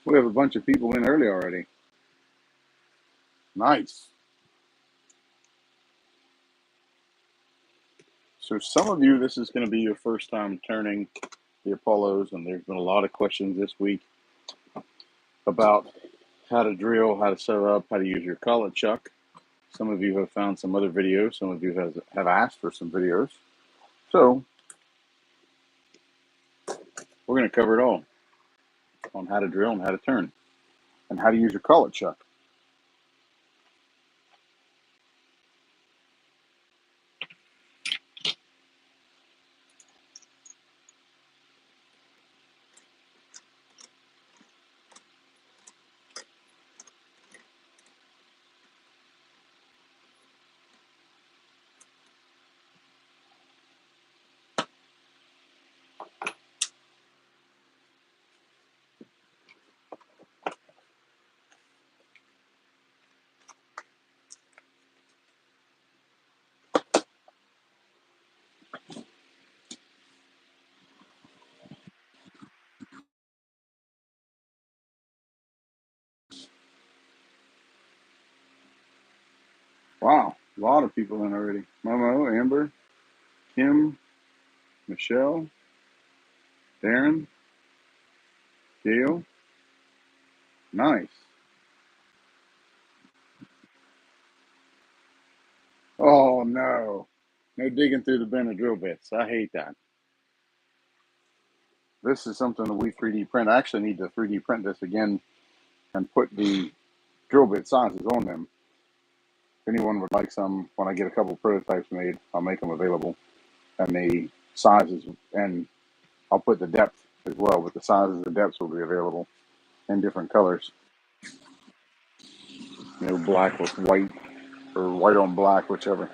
We have a bunch of people in early already. Nice. So some of you, this is going to be your first time turning the Apollos, and there's been a lot of questions this week about how to drill, how to set up, how to use your collet chuck. Some of you have found some other videos. Some of you have asked for some videos. So we're going to cover it all on how to drill and how to turn and how to use your collet chuck. Wow, a lot of people in already. Momo, Amber, Kim, Michelle, Darren, Gail. Nice. Oh no. No digging through the bin of drill bits. I hate that. This is something that we 3D print. I actually need to 3D print this again and put the drill bit sizes on them. If anyone would like some, when I get a couple prototypes made, I'll make them available. And the sizes, and I'll put the depth as well, but the sizes and depths will be available in different colors. You know, black with white or white on black, whichever.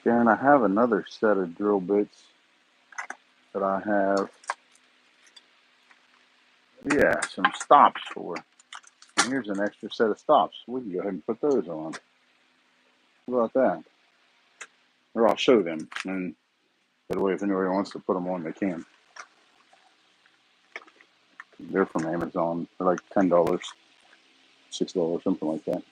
Karen, I have another set of drill bits that I have, yeah, some stops for. And here's an extra set of stops. We can go ahead and put those on. How about that? Or I'll show them, and that way if anybody wants to put them on, they can. They're from Amazon. They're like $10, $6, something like that.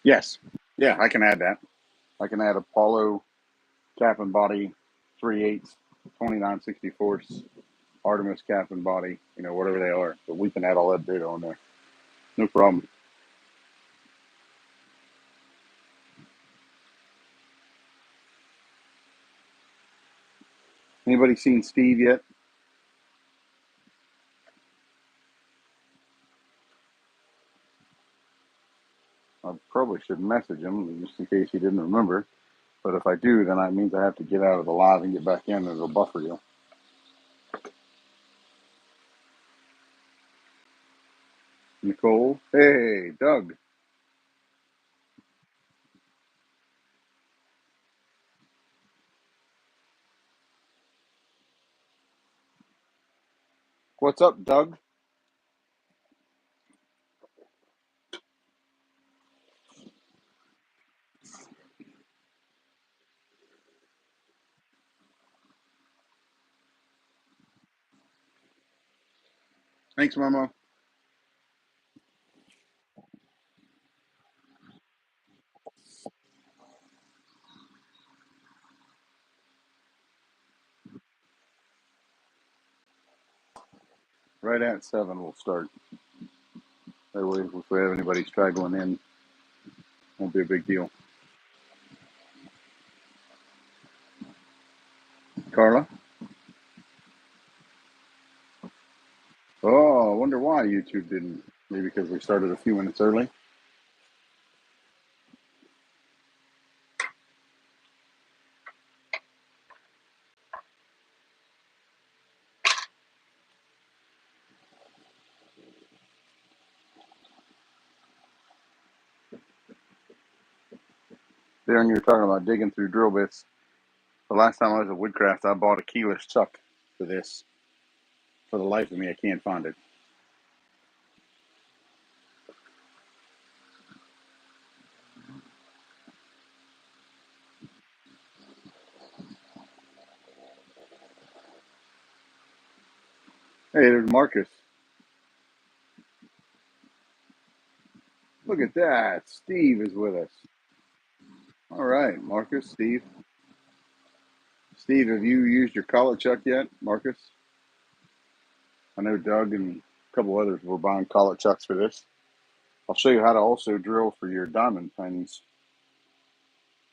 Yes. Yeah, I can add that. I can add Apollo cap and body 3/8, 29/64, Artemis cap and body, you know, whatever they are. But we can add all that data on there. No problem. Anybody seen Steve yet? I probably should message him just in case he didn't remember. But if I do, then that means I have to get out of the live and get back in, and it'll buffer you. Nicole. Hey, Doug. What's up, Doug? Thanks, Momo. Right at 7 we'll start. That way, if we have anybody straggling in, won't be a big deal. Carla? Oh, I wonder why YouTube didn't. Maybe because we started a few minutes early. Darren, you were talking about digging through drill bits. The last time I was at Woodcraft, I bought a keyless chuck for this. For the life of me, I can't find it. Hey, there's Marcus. Look at that. Steve is with us. All right, Marcus, Steve. Steve, have you used your collet chuck yet, Marcus? I know Doug and a couple others were buying collet chucks for this. I'll show you how to also drill for your diamond pins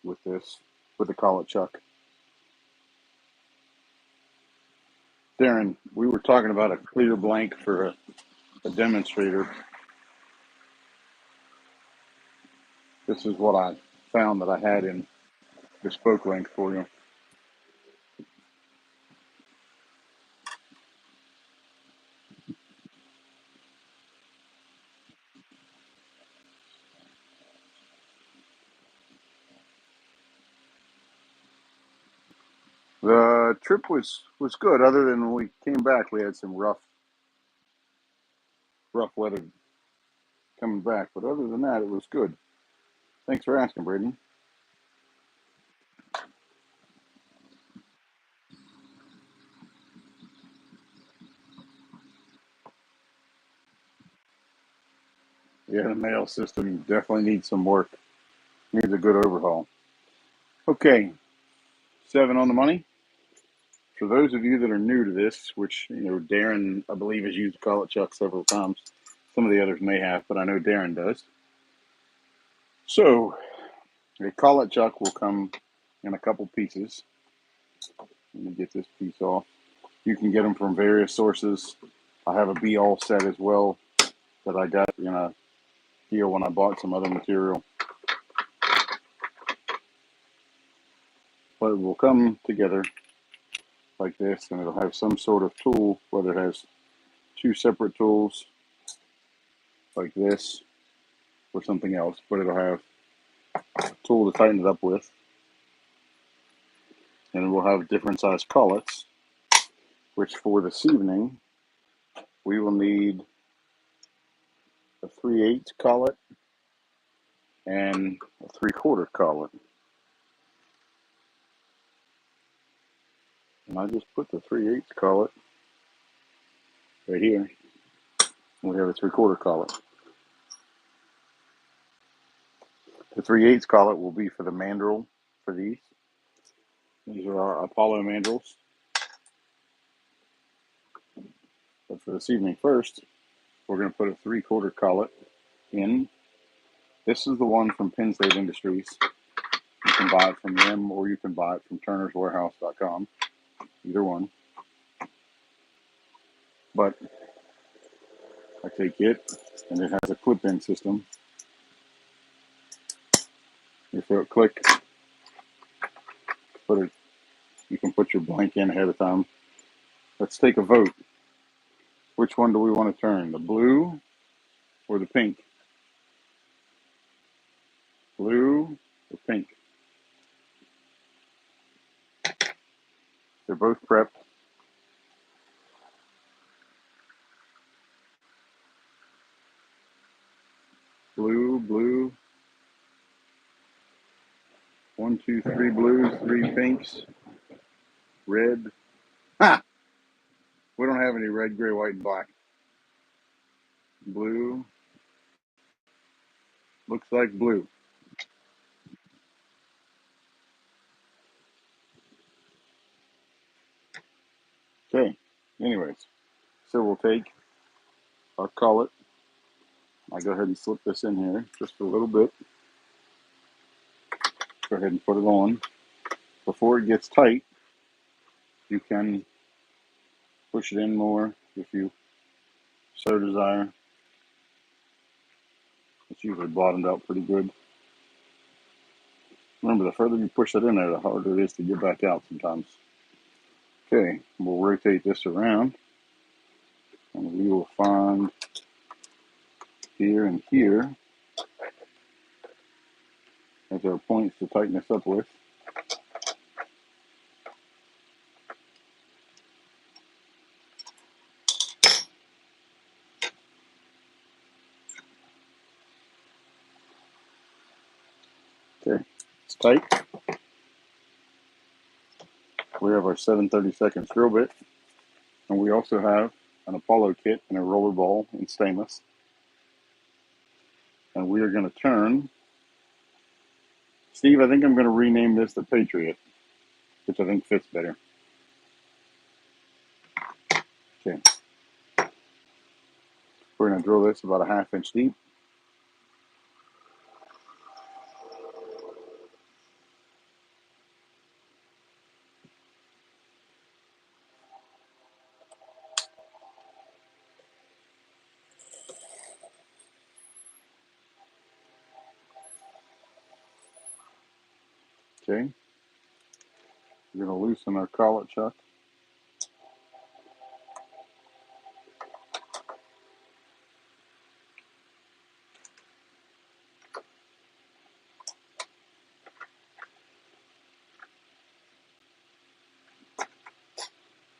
with this, with the collet chuck. Darren, we were talking about a clear blank for a demonstrator. This is what I found that I had in bespoke length for you. The trip was good, other than when we came back, we had some rough weather coming back. But other than that, it was good. Thanks for asking, Braden. Yeah, the mail system definitely needs some work. Needs a good overhaul. Okay, 7 on the money. For those of you that are new to this, which, you know, Darren, I believe, has used collet chuck several times. Some of the others may have, but I know Darren does. So, a collet chuck will come in a couple pieces. Let me get this piece off. You can get them from various sources. I have a be-all set as well that I got in a deal when I bought some other material. But it will come together like this, and it'll have some sort of tool, whether it has 2 separate tools like this or something else, but it'll have a tool to tighten it up with. And it will have different size collets, which for this evening, we will need a 3/8 collet and a 3/4 collet. And I just put the 3/8 collet right here. We have a 3/4 collet. The 3/8 collet will be for the mandrel for these. These are our Apollo mandrels. But for this evening first, we're going to put a 3/4 collet in. This is the one from Penn State Industries. You can buy it from them, or you can buy it from turnerswarehouse.com. Either one. But I take it, and it has a clip-in system. You feel it click, put it. You can put your blank in ahead of time. Let's take a vote. Which one do we want to turn? The blue or the pink? Blue or pink? They're both prepped. Blue, blue. 1, 2, 3 blues, 3 pinks. Red. Ha! We don't have any red, gray, white, and black. Blue. Looks like blue. Okay. Anyways, so we'll take our collet. I go ahead and slip this in here just a little bit. Go ahead and put it on. Before it gets tight, you can push it in more if you so desire. It's usually bottomed out pretty good. Remember, the further you push it in there, the harder it is to get back out sometimes. Okay, we'll rotate this around, and we will find here and here as our points to tighten this up with. Okay, it's tight. We have our 7/32 drill bit, and we also have an Apollo kit and a rollerball in stainless. And we are going to turn. Steve, I think I'm going to rename this the Patriot, which I think fits better. Okay. We're going to drill this about a 1/2 inch deep. Okay. We're going to loosen our collet chuck.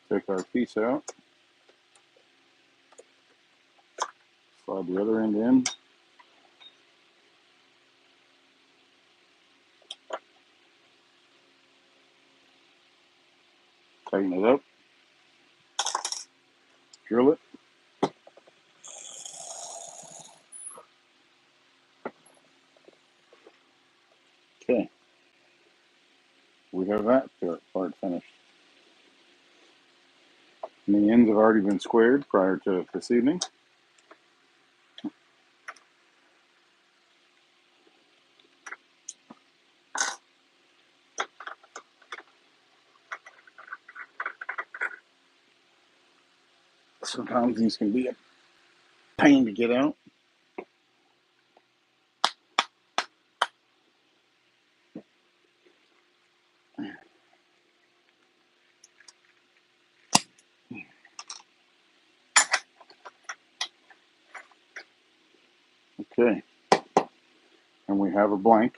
Take our piece out. Slide the other end in. Tighten it up. Drill it. Okay. We have that part finished. And the ends have already been squared prior to this evening. Sometimes these can be a pain to get out. Okay. And we have a blank.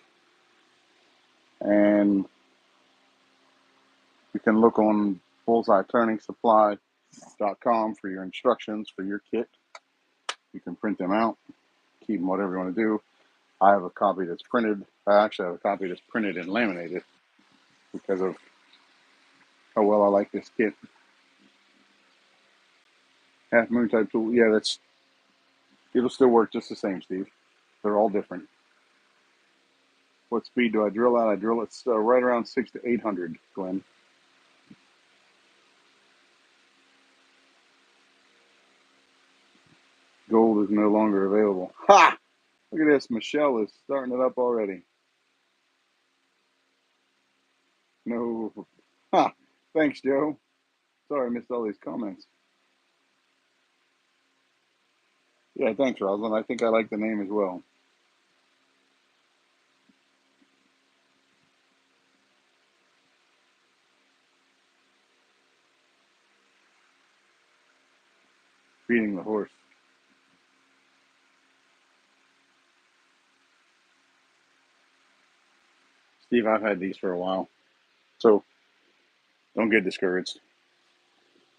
And you can look on Bullseye Turning Supply.com for your instructions for your kit. You can print them out, keep them whatever you want to do. I have a copy that's printed. I actually have a copy that's printed and laminated because of how well I like this kit. Half moon type tool. Yeah, it'll still work just the same, Steve. They're all different. What speed do I drill at? I drill it right around 600 to 800, Glenn. Gold is no longer available. Ha! Look at this. Michelle is starting it up already. No. Ha! Thanks, Joe. Sorry I missed all these comments. Yeah, thanks, Rosalind. I think I like the name as well. Feeding the horse. Steve, I've had these for a while, so don't get discouraged.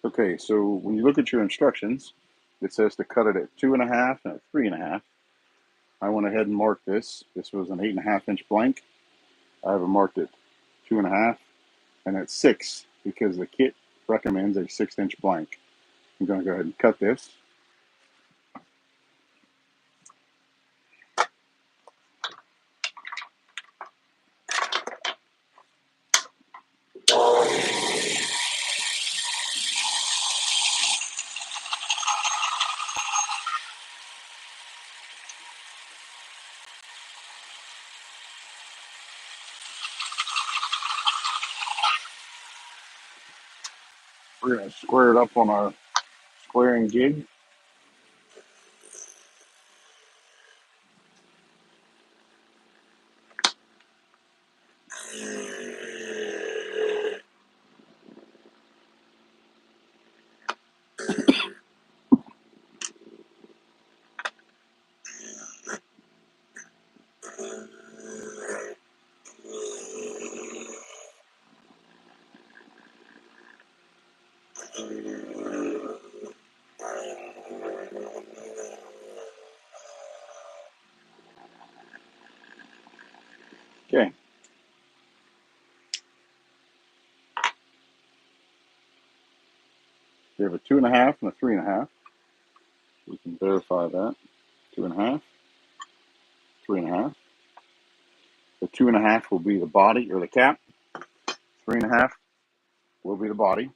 Okay, so when you look at your instructions, it says to cut it at 2.5 and at 3.5. I went ahead and marked this. This was an 8.5 inch blank. I have it marked at 2.5 and at 6 because the kit recommends a 6-inch blank. I'm going to go ahead and cut this. We're going to square it up on our squaring jig. Okay. We have a 2.5 and a 3.5. We can verify that. 2.5, 3.5. The 2.5 will be the body or the cap. 3.5 will be the body.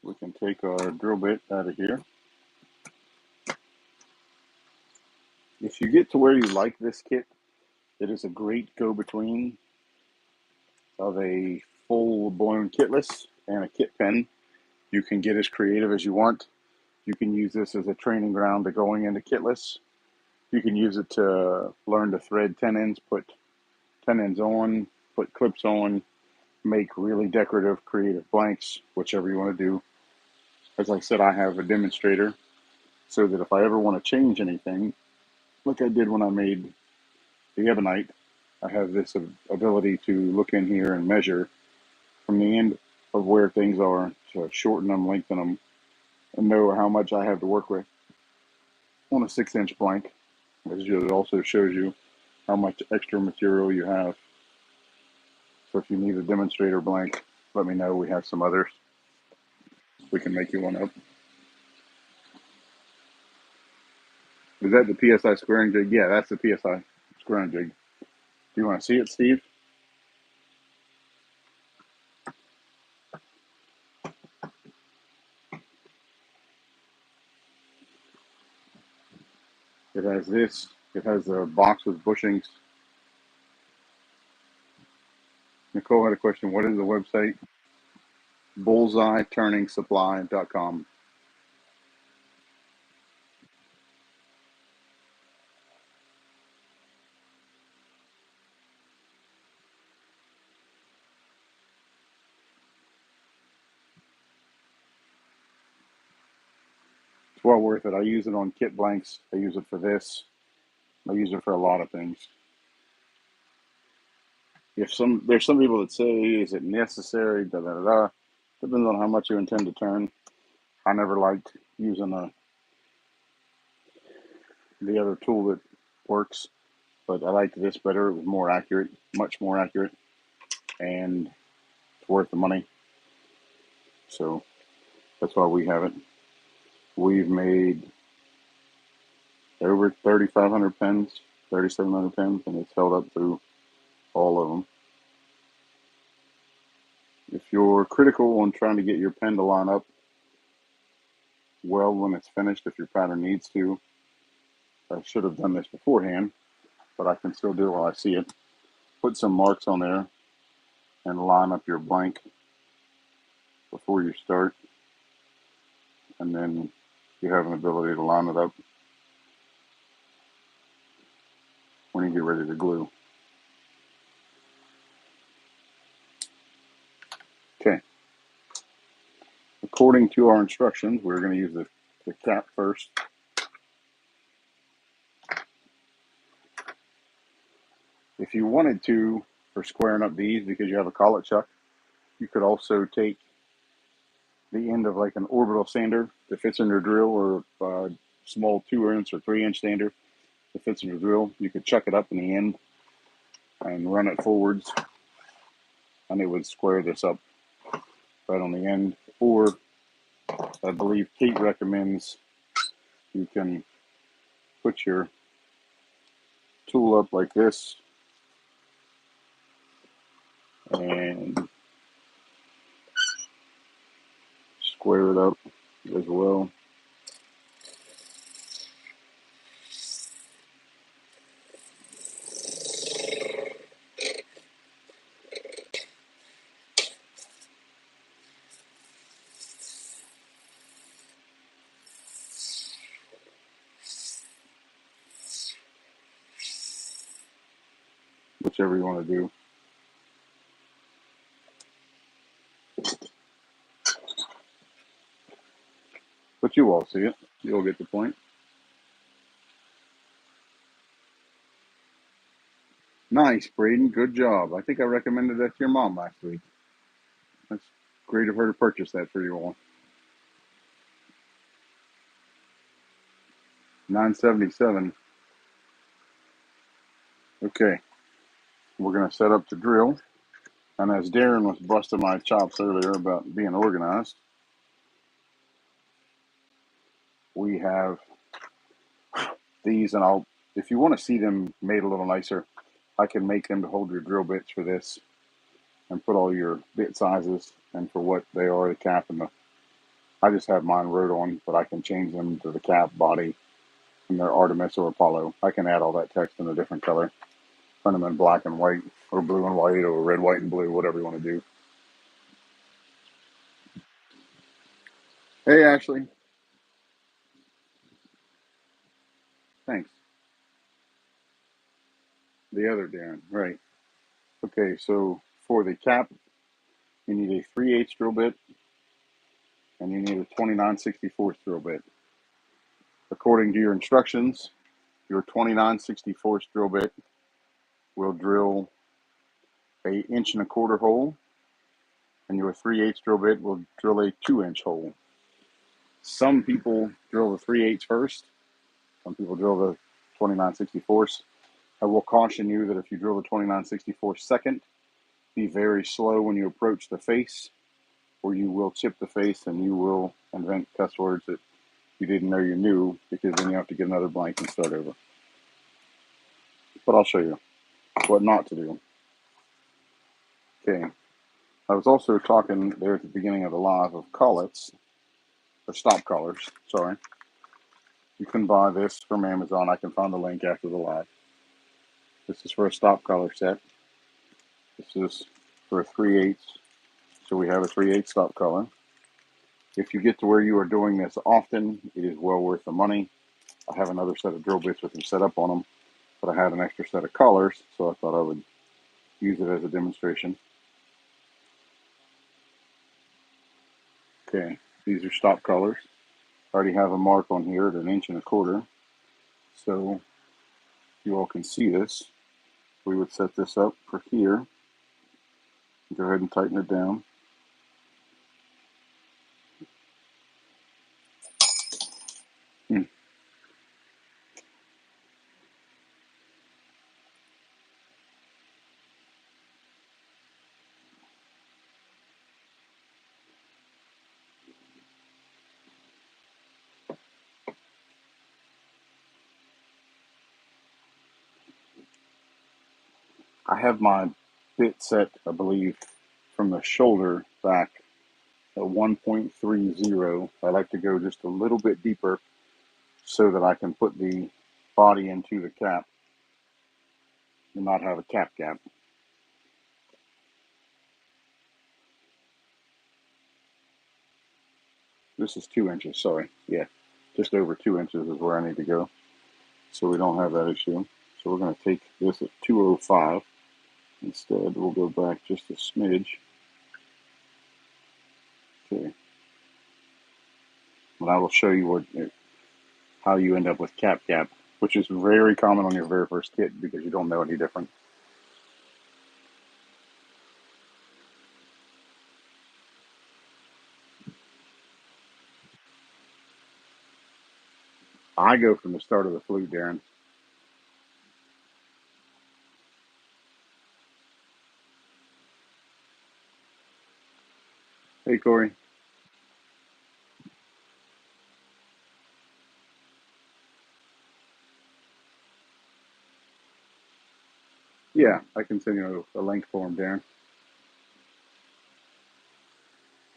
We can take our drill bit out of here. If you get to where you like this kit, it is a great go-between of a full-blown kitless and a kit pen. You can get as creative as you want. You can use this as a training ground to going into kitless. You can use it to learn to thread 10 ends, put 10 ends on, put clips on, make really decorative, creative blanks, whichever you want to do. As I said, I have a demonstrator so that if I ever want to change anything, like I did when I made the ebonite, I have this ability to look in here and measure from the end of where things are to shorten them, lengthen them, and know how much I have to work with on a 6-inch blank. It also shows you how much extra material you have. So if you need a demonstrator blank, let me know. We have some others. We can make you one up. Is that the PSI squaring jig? Yeah, that's the PSI squaring jig. Do you want to see it, Steve? It has this. It has a box with bushings. Nicole had a question. What is the website? Bullseye Turning Supply.com. It's well worth it. I use it on kit blanks. I use it for this. I use it for a lot of things. There's some people that say, is it necessary? Da da da da. Depends on how much you intend to turn. I never liked using the other tool that works, but I liked this better. It was more accurate, much more accurate, and it's worth the money. So that's why we have it. We've made over 3,500 pens, 3,700 pens, and it's held up through all of them. If you're critical on trying to get your pen to line up well when it's finished, if your pattern needs to, I should have done this beforehand, but I can still do it while I see it. Put some marks on there and line up your blank before you start, and then you have an ability to line it up when you get ready to glue. Okay. According to our instructions, we're going to use the cap first. If you wanted to, for squaring up these, because you have a collet chuck, you could also take the end of like an orbital sander that fits in your drill, or a small 2-inch or 3-inch sander that fits in your drill. You could chuck it up in the end and run it forwards, and it would square this up right on the end. Or I believe Kate recommends you can put your tool up like this and square it up as well. Whichever you want to do. But you all see it. You'll get the point. Nice, Braden. Good job. I think I recommended that to your mom last week. That's great of her to purchase that for you all. $9.77. Okay. We're going to set up to drill. And as Darren was busting my chops earlier about being organized, we have these, and if you want to see them made a little nicer, I can make them to hold your drill bits for this and put all your bit sizes and for what they are, the cap and I just have mine wrote on, but I can change them to the cap, body, and they're Artemis or Apollo. I can add all that text in a different color, print them in black and white, or blue and white, or red, white, and blue, whatever you want to do. Hey, Ashley. Thanks. The other Darren, right. Okay, so for the cap, you need a 3/8 drill bit, and you need a 29/64 drill bit. According to your instructions, your 29/64 drill bit will drill a 1.25" hole, and your 3/8 drill bit will drill a 2" hole. Some people drill the 3/8 first. Some people drill the 29/64. I will caution you that if you drill the 29/64 second, be very slow when you approach the face, or you will chip the face and you will invent cuss words that you didn't know you knew, because then you have to get another blank and start over. But I'll show you what not to do. Okay. I was also talking there at the beginning of the live of collets, or stop collars, sorry. You can buy this from Amazon. I can find the link after the live. This is for a stop collar set. This is for a 3/8. So we have a 3/8 stop collar. If you get to where you are doing this often, it is well worth the money. I have another set of drill bits with them set up on them, but I had an extra set of collars, so I thought I would use it as a demonstration. Okay, these are stop collars. I already have a mark on here at 1.25", so you all can see this. We would set this up for here. Go ahead and tighten it down. I have my bit set, I believe, from the shoulder back at 1.30. I like to go just a little bit deeper so that I can put the body into the cap and not have a cap gap. This is 2 inches, sorry. Yeah, just over 2 inches is where I need to go, so we don't have that issue. So we're going to take this at 205. Instead, we'll go back just a smidge. Okay. And I will show you how you end up with cap gap, which is very common on your very first kit because you don't know any different. I go from the start of the flute, Darren. Hey, Corey. Yeah, I can send you a link for him, Darren.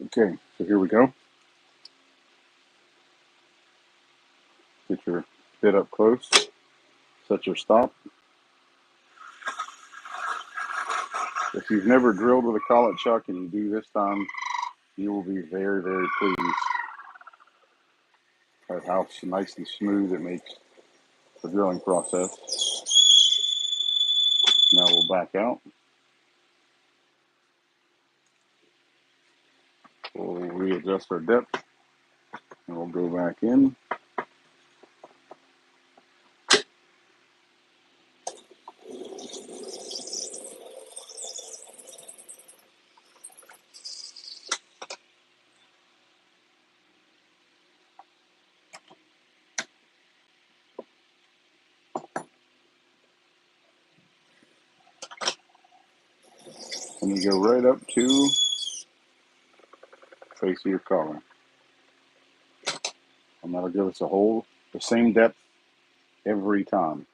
Okay, so here we go. Get your bit up close. Set your stop. If you've never drilled with a collet chuck and you do this time, you will be very, very pleased at how nice and smooth it makes the drilling process. Now we'll back out. We'll readjust our depth and we'll go back in. and you go right up to face of your collar. And that'll give us a hole the same depth every time.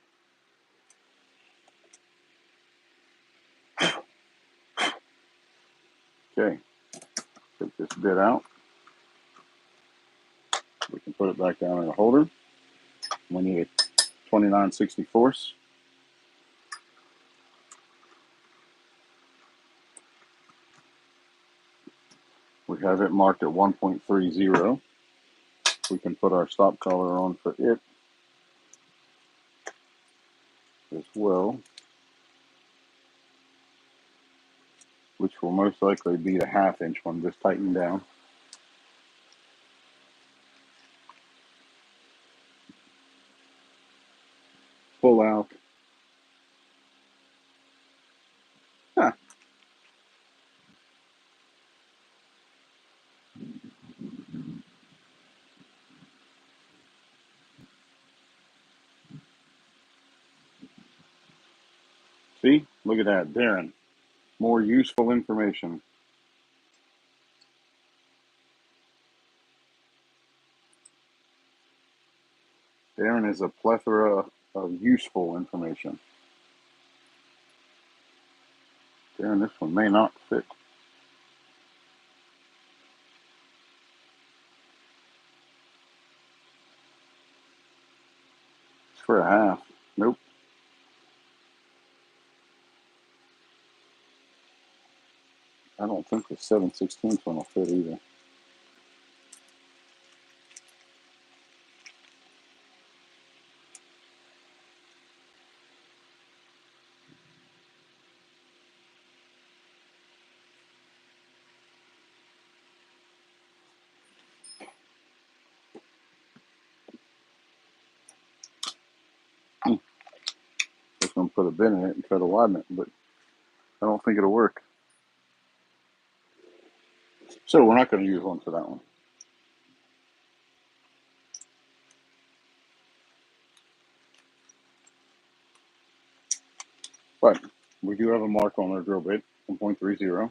Okay, take this bit out. We can put it back down in the holder. We need a 29/64. We have it marked at 1.30. We can put our stop collar on for it as well, which will most likely be the 1/2 inch one, just tightened down. Pull out. Huh. See? Look at that, Darren. More useful information. Darren is a plethora of useful information. Darren, this one may not fit. It's for a 1/2. Nope. I don't think the 7/16 one will fit either. Just gonna put a bit in it and try to widen it, but I don't think it'll work. So we're not going to use one for that one. But we do have a mark on our drill bit, 1.30.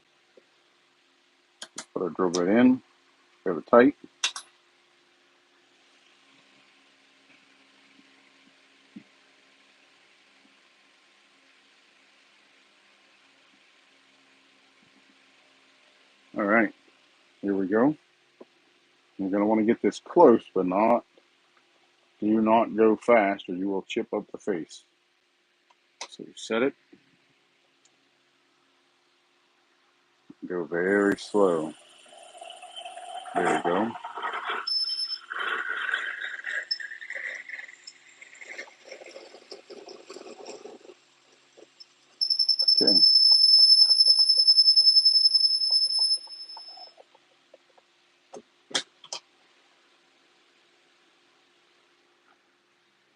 Put our drill bit in, grab it tight. All right, here we go. You're going to want to get this close, but do not go fast or you will chip up the face. So you set it, go very slow. There you go. Okay.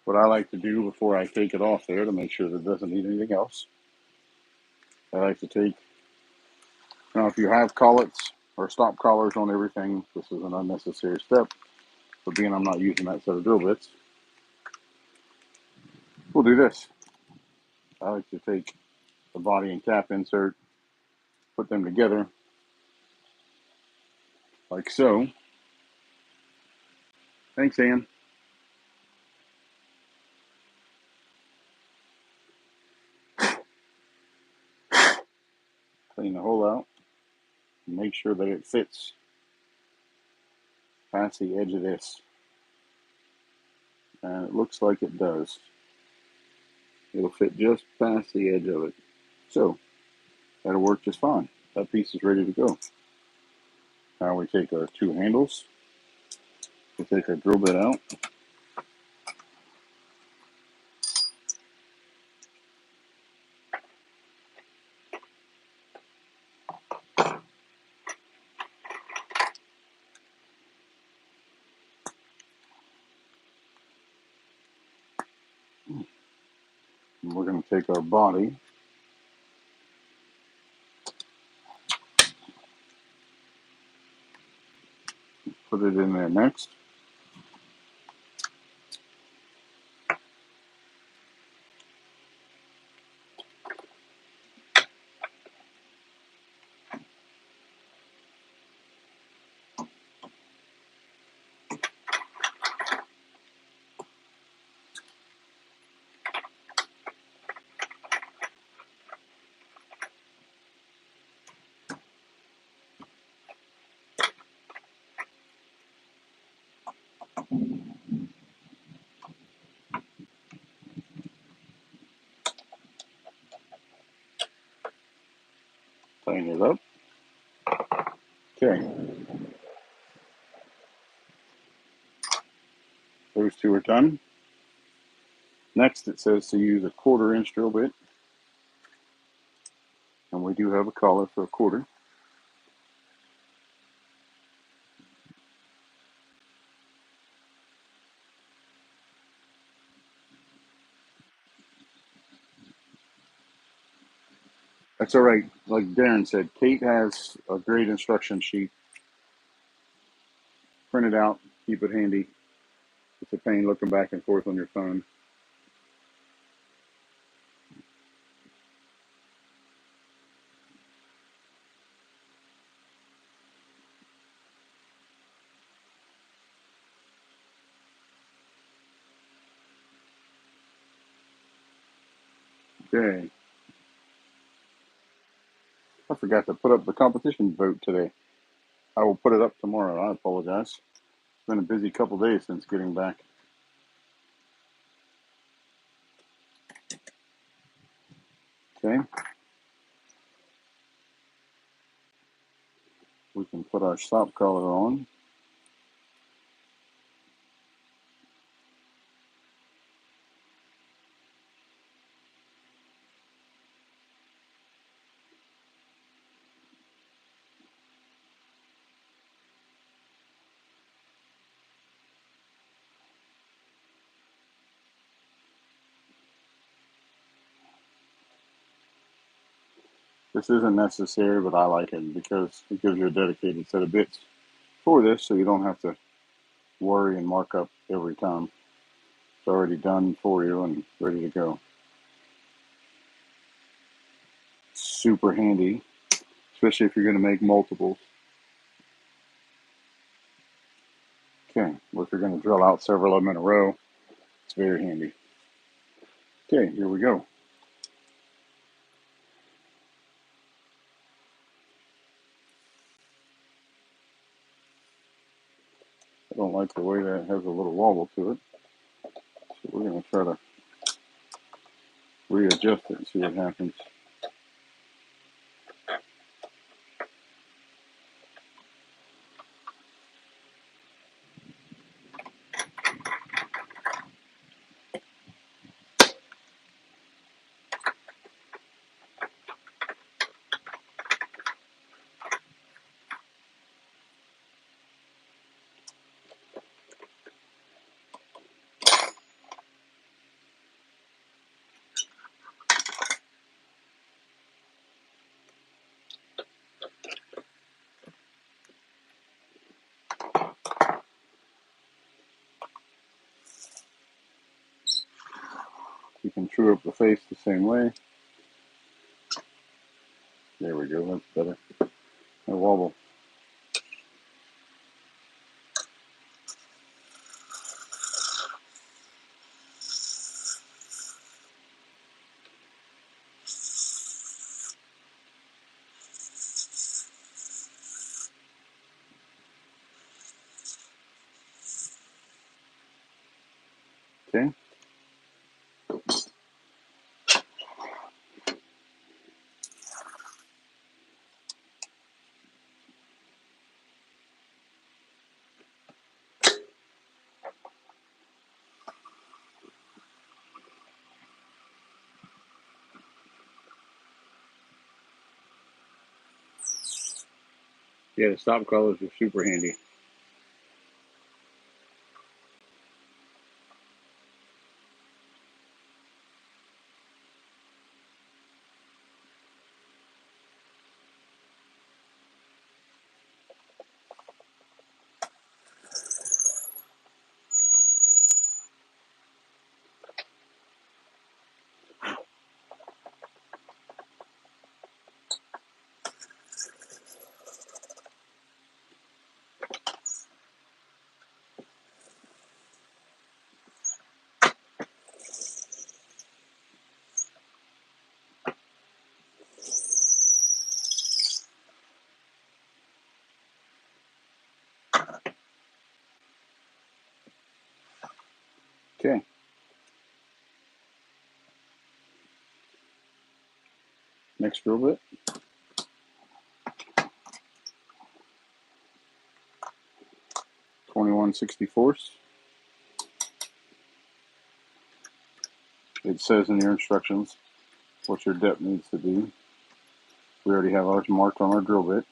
What I like to do before I take it off there to make sure that it doesn't need anything else, I like to take, now if you have collets or stop collars on everything, this is an unnecessary step, but being I'm not using that set of drill bits, we'll do this. I like to take the body and cap insert, put them together like so. Thanks, Ann. Clean the hole out and make sure that it fits past the edge of this. And it looks like it does. It'll fit just past the edge of it. So that'll work just fine. That piece is ready to go. Now we take our 2 handles. We take our drill bit out. And we're going to take our body, put it in there next. Tighten it up. Okay. Those two are done. Next, it says to use a 1/4 inch drill bit. And we do have a collet for a 1/4. That's all right. Like Darren said, Kate has a great instruction sheet. Print it out, keep it handy. It's a pain looking back and forth on your phone. Okay. I forgot to put up the competition vote today. I will put it up tomorrow. I apologize. It's been a busy couple days since getting back. Okay. We can put our stop collar on. This isn't necessary, but I like it because it gives you a dedicated set of bits for this, so you don't have to worry and mark up every time. It's already done for you and ready to go. Super handy, especially if you're going to make multiples. Okay, well, if you're going to drill out several of them in a row, it's very handy. Okay, here we go. I don't like the way that has a little wobble to it, so we're going to try to readjust it and see what happens. You can true up the face the same way. There we go, that's better. No wobble. Okay. Yeah, the stop collars are super handy. Okay. Next drill bit. 21/64. It says in your instructions what your depth needs to be. We already have ours marked on our drill bit.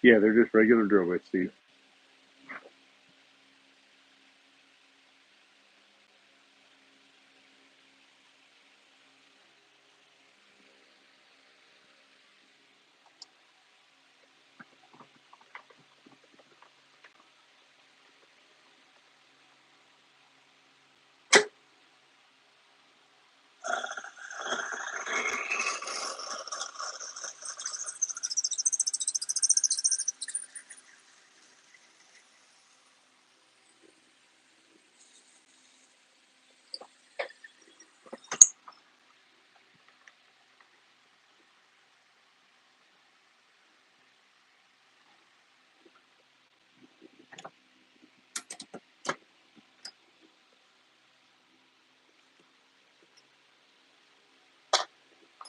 Yeah, they're just regular drill bits, Steve.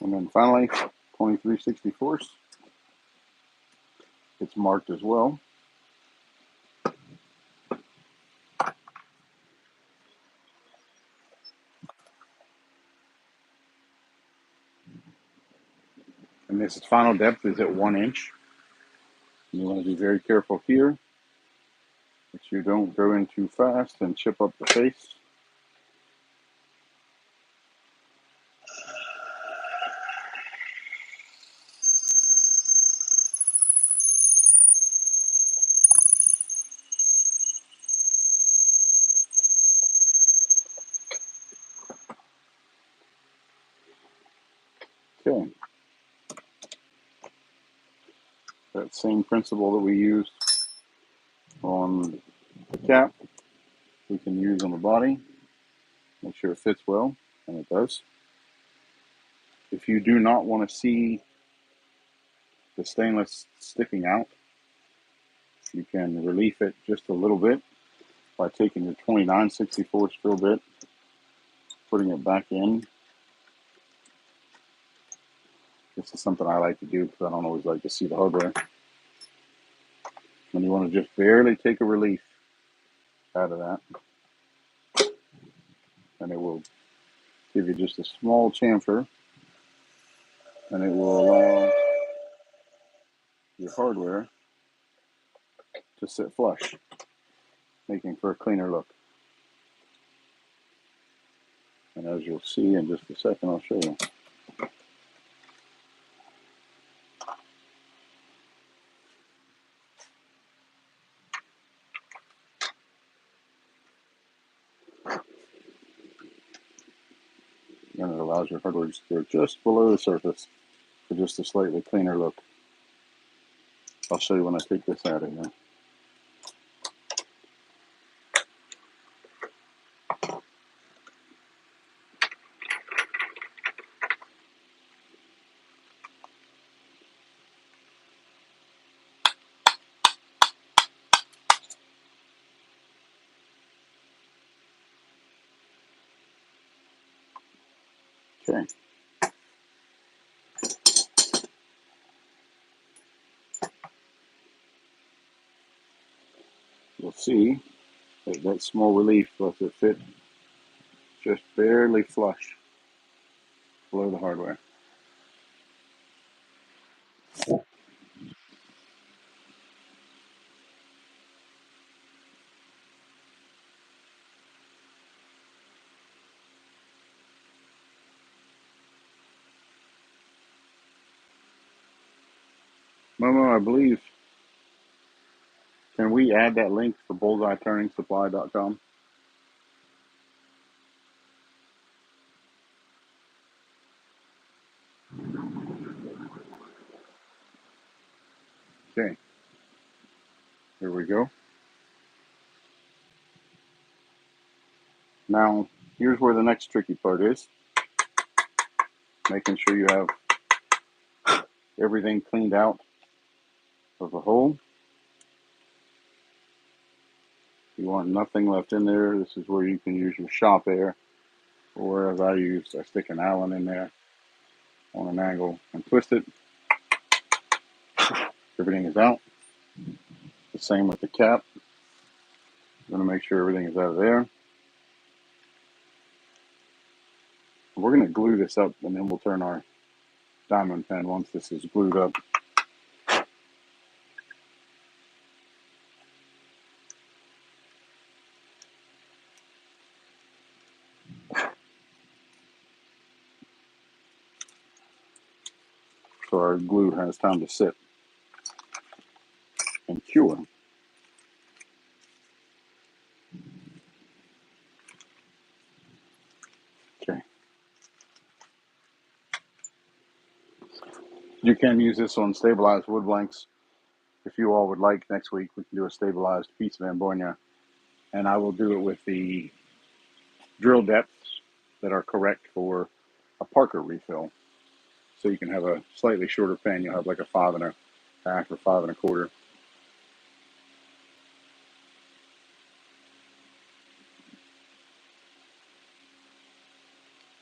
And then finally, 23/64. It's marked as well. And this final depth is at 1 inch. You want to be very careful here that you don't go in too fast and chip up the face. Okay. That same principle that we used on the cap, we can use on the body. Make sure it fits well, and it does. If you do not want to see the stainless sticking out, you can relief it just a little bit by taking your 29/64 drill bit, putting it back in. This is something I like to do because I don't always like to see the hardware. And you want to just barely take a relief out of that, and it will give you just a small chamfer, and it will allow your hardware to sit flush, making for a cleaner look. And as you'll see in just a second, I'll show you. And it allows your hardware to go just below the surface for just a slightly cleaner look. I'll show you when I take this out of here. Okay. You'll see that that small relief lets it fit just barely flush below the hardware. Momo, I believe, can we add that link for bullseyeturningsupply.com? Okay, here we go. Now, here's where the next tricky part is. Making sure you have everything cleaned out of the hole. You want nothing left in there. This is where you can use your shop air, or as I stick an Allen in there on an angle and twist it. Everything is out. The same with the cap. I'm going to make sure everything is out of there. We're going to glue this up, and then we'll turn our diamond pen once this is glued up. So our glue has time to sit and cure. Okay. You can use this on stabilized wood blanks. If you all would like, next week we can do a stabilized piece of Ambonia, and I will do it with the drill depths that are correct for a Parker refill. So you can have a slightly shorter pen. You'll have like a 5 1/2 or 5 1/4.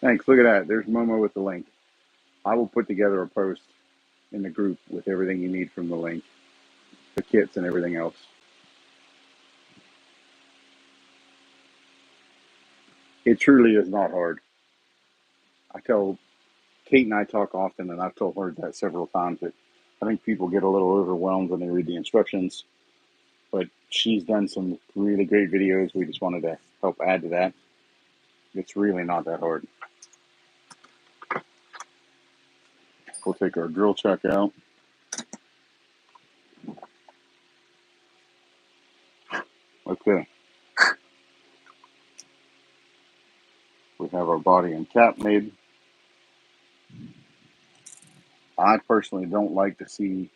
Thanks. Look at that. There's Momo with the link. I will put together a post in the group with everything you need from the link, the kits and everything else. It truly is not hard. I tell Kate and I talk often, and I've told her that several times, that I think people get a little overwhelmed when they read the instructions, but she's done some really great videos. We just wanted to help add to that. It's really not that hard. We'll take our drill chuck out. Okay. We have our body and cap made. I personally don't like to see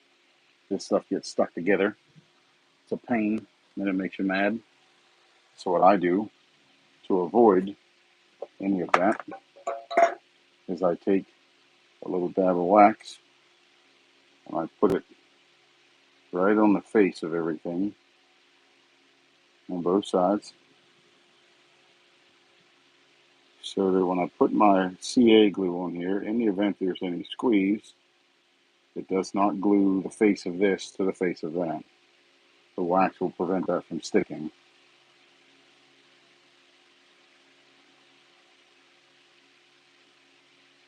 this stuff get stuck together. It's a pain, and it makes you mad. So what I do to avoid any of that is I take a little dab of wax and I put it right on the face of everything on both sides, so that when I put my CA glue on here, in the event there's any squeeze, it does not glue the face of this to the face of that. The wax will prevent that from sticking.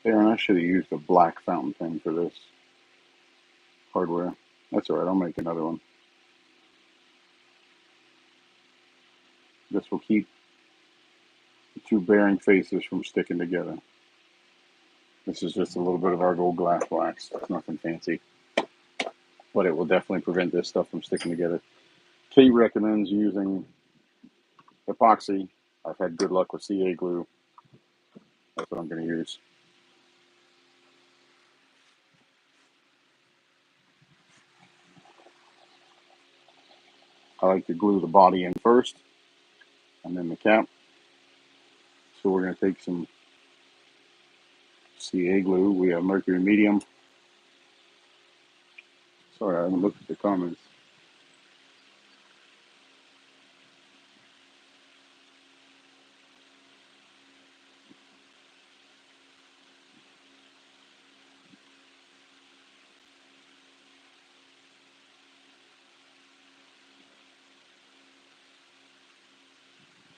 Aaron, I should have used a black fountain pen for this hardware. That's all right, I'll make another one. This will keep the two bearing faces from sticking together. This is just a little bit of our gold glass wax. It's nothing fancy, but it will definitely prevent this stuff from sticking together. Kate recommends using epoxy. I've had good luck with CA glue. That's what I'm going to use. I like to glue the body in first and then the cap. So we're going to take some CA glue. We have mercury medium. Sorry, I haven't looked at the comments.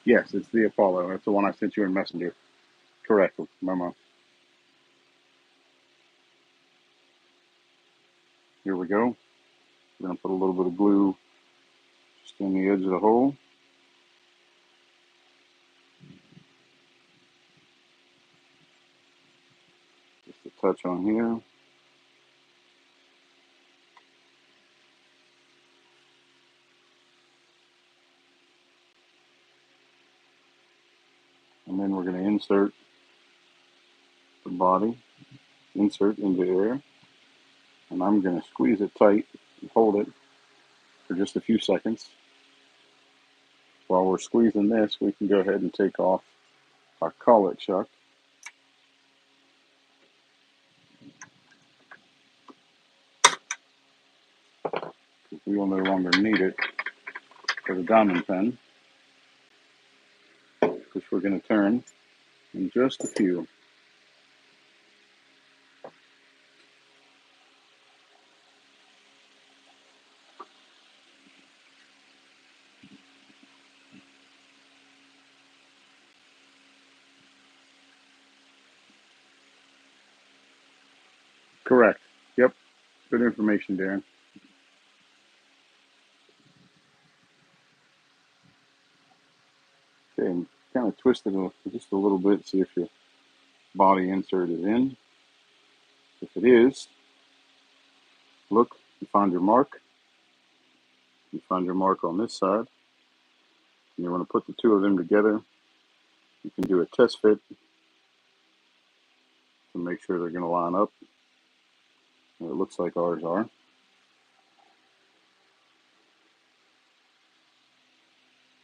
Yes, it's the Apollo. That's the one I sent you in Messenger. Correct, Memo. Here we go. We're going to put a little bit of glue just on the edge of the hole. Just a touch on here. And then we're going to insert the body, insert into there. And I'm going to squeeze it tight and hold it for just a few seconds. While we're squeezing this, we can go ahead and take off our collet chuck. We will no longer need it for the diamond pen. we're going to turn in just a few. Correct. Yep. Good information, Darren. Okay, and kind of twist it just a little bit, see if your body insert is in. If it is, look, you find your mark. You find your mark on this side. And you want to put the two of them together. You can do a test fit to make sure they're going to line up. And it looks like ours are.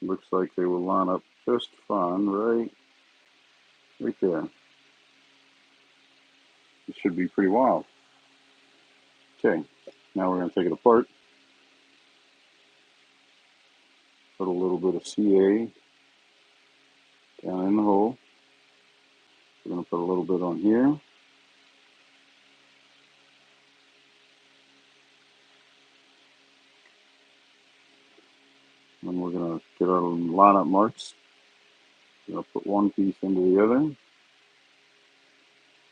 Looks like they will line up just fine right there. It should be pretty wild. Okay, now we're going to take it apart. Put a little bit of CA down in the hole. We're going to put a little bit on here. And we're going to get our lineup marks. We're going to put one piece into the other.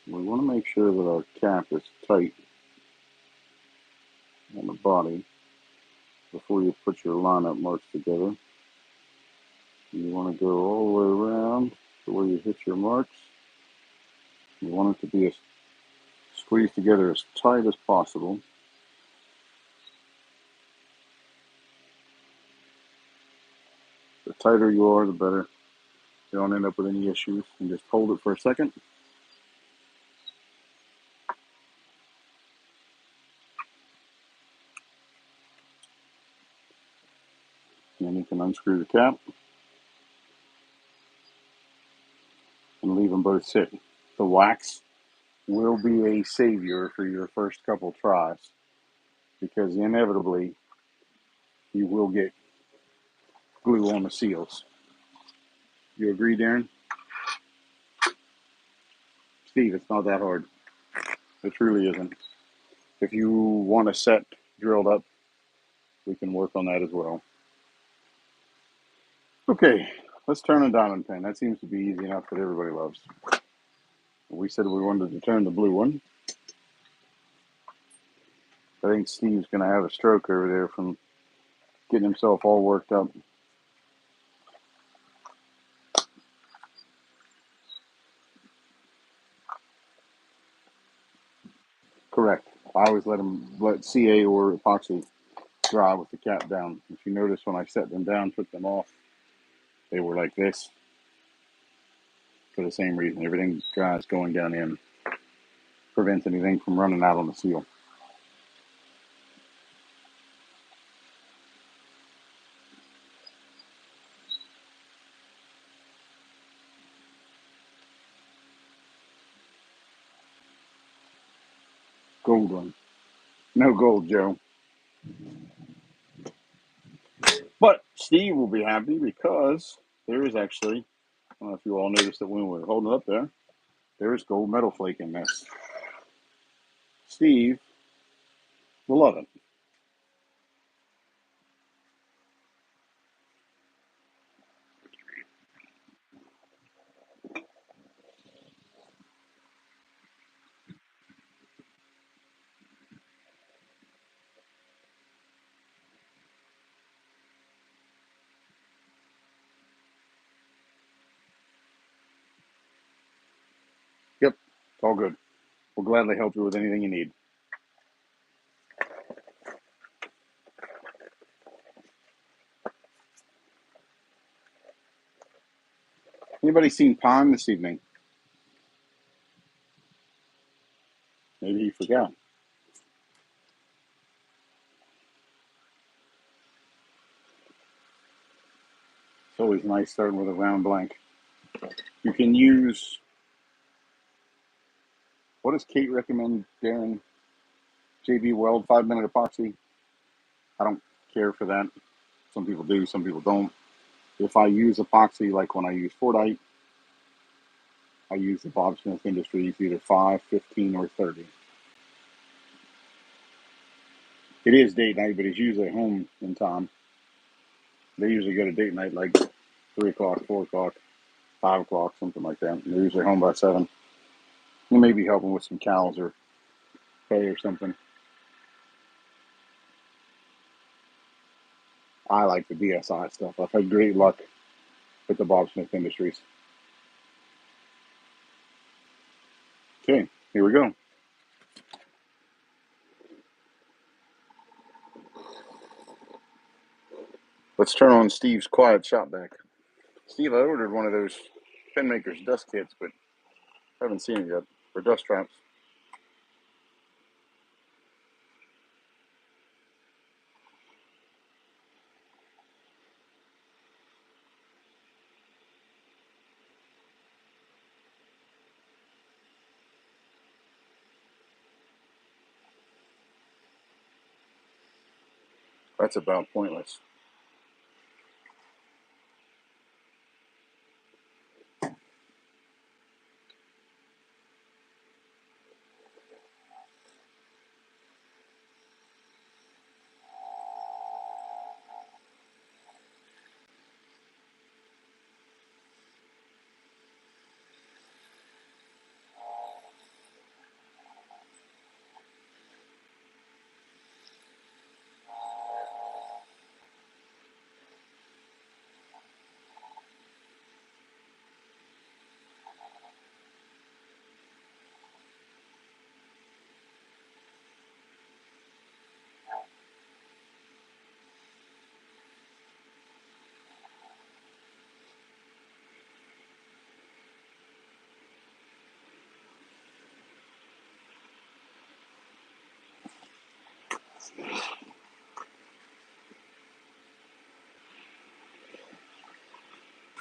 We want to make sure that our cap is tight on the body before you put your lineup marks together. You want to go all the way around to where you hit your marks. You want it to be squeezed together as tight as possible. The tighter you are, the better. You don't end up with any issues. And just hold it for a second. And then you can unscrew the cap and leave them both sit. The wax will be a savior for your first couple tries because inevitably you will get glue on the seals. You agree, Darren? Steve, it's not that hard. It truly isn't. If you want a set drilled up, we can work on that as well. Okay, let's turn a diamond pin. That seems to be easy enough that everybody loves. We said we wanted to turn the blue one. I think Steve's going to have a stroke over there from getting himself all worked up. Correct. I always let CA or epoxy dry with the cap down. If you notice when I set them down, took them off, they were like this for the same reason. Everything dries going down in. Prevents anything from running out on the seal. Gold one. No gold, Joe. But Steve will be happy because there is actually, I don't know if you all noticed that when we were holding it up there is gold metal flake in this. Steve will love it. Yep, it's all good. We'll gladly help you with anything you need. Anybody seen Pond this evening? Maybe he forgot. It's always nice starting with a round blank. You can use, what does Kate recommend, Darren? JB Weld 5-minute epoxy. I don't care for that. Some people do, some people don't. If I use epoxy, like when I use Fortite, I use the Bob Smith Industries either 5, 15, or 30. It is date night, but it's usually home in time. They usually go to date night like 3 o'clock, 4 o'clock, 5 o'clock, something like that. They're usually home by 7. They may be helping with some cows or hay or something. I like the BSI stuff. I've had great luck with the Bob Smith Industries. Okay, here we go. Let's turn on Steve's quiet shop vac. Steve, I ordered one of those pen maker's dust kits, but haven't seen it yet for dust traps. That's about pointless.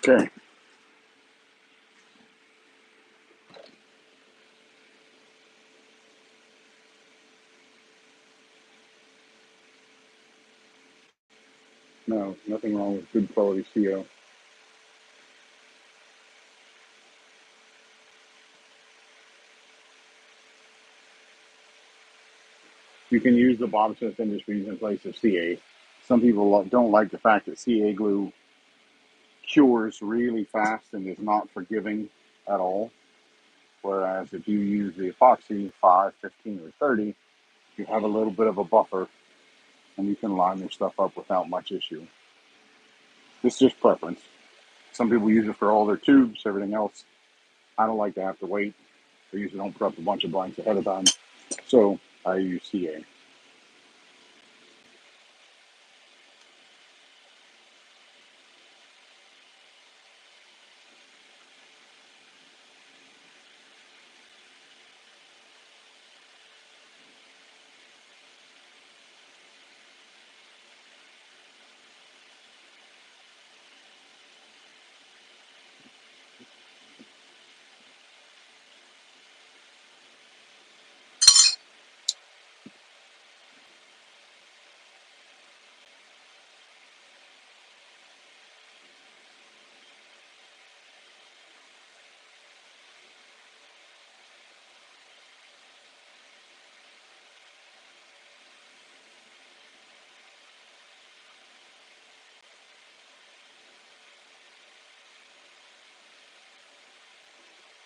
Okay. No, nothing wrong with good quality CO. You can use the Bob Smith Industries in place of CA. Some people don't like the fact that CA glue cures really fast and is not forgiving at all. Whereas if you use the epoxy 5, 15, or 30, you have a little bit of a buffer and you can line your stuff up without much issue. It's just preference. Some people use it for all their tubes, everything else. I don't like to have to wait. I usually don't prep a bunch of blanks ahead of time. So I use CA.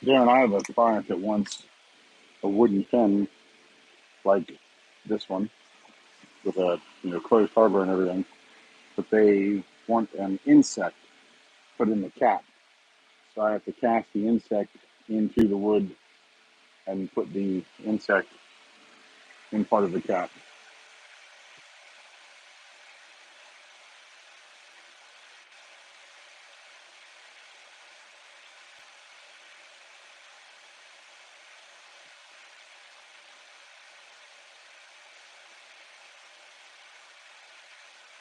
Darren, I have a client that wants a wooden pen like this one with a closed harbor and everything, but they want an insect put in the cap. So I have to cast the insect into the wood and put the insect in part of the cap.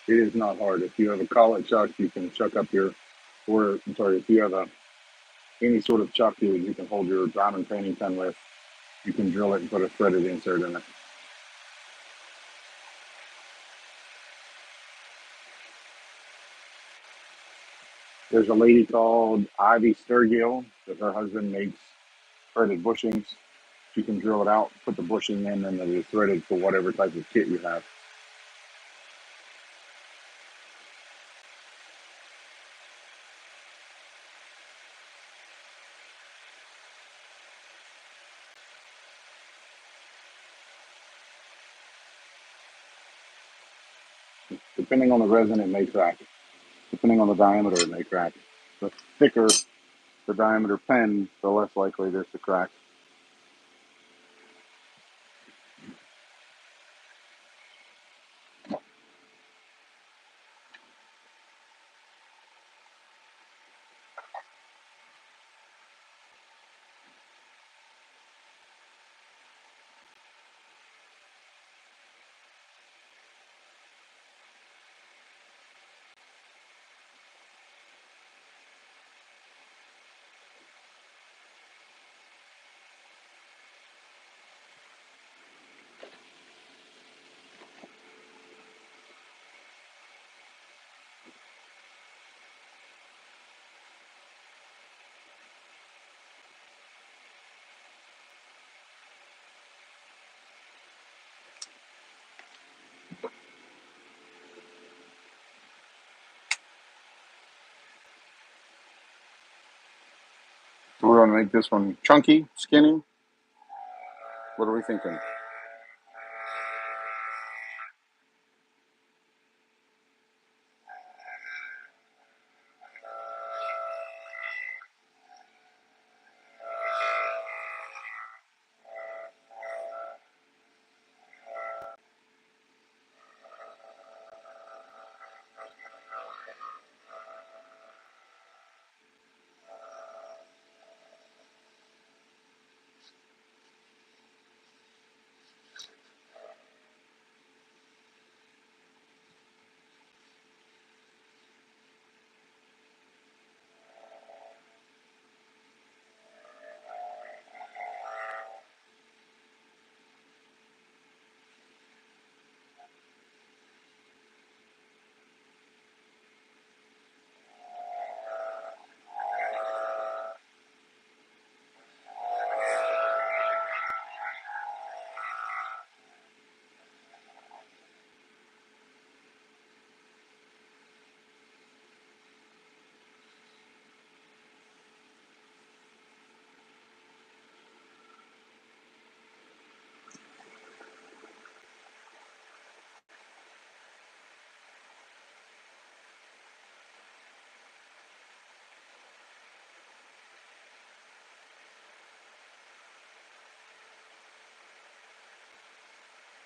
It is not hard. If you have a collet chuck, you can chuck up your, or I'm sorry, if you have any sort of chuck that you can hold your diamond painting pen with, you can drill it and put a threaded insert in it. There's a lady called Ivy Sturgill that her husband makes threaded bushings. You can drill it out, put the bushing in, and then it's threaded for whatever type of kit you have. Depending on the resin, it may crack. Depending on the diameter, it may crack. The thicker the diameter pen, the less likely it is to crack. So we're going to make this one chunky, skinny. What are we thinking?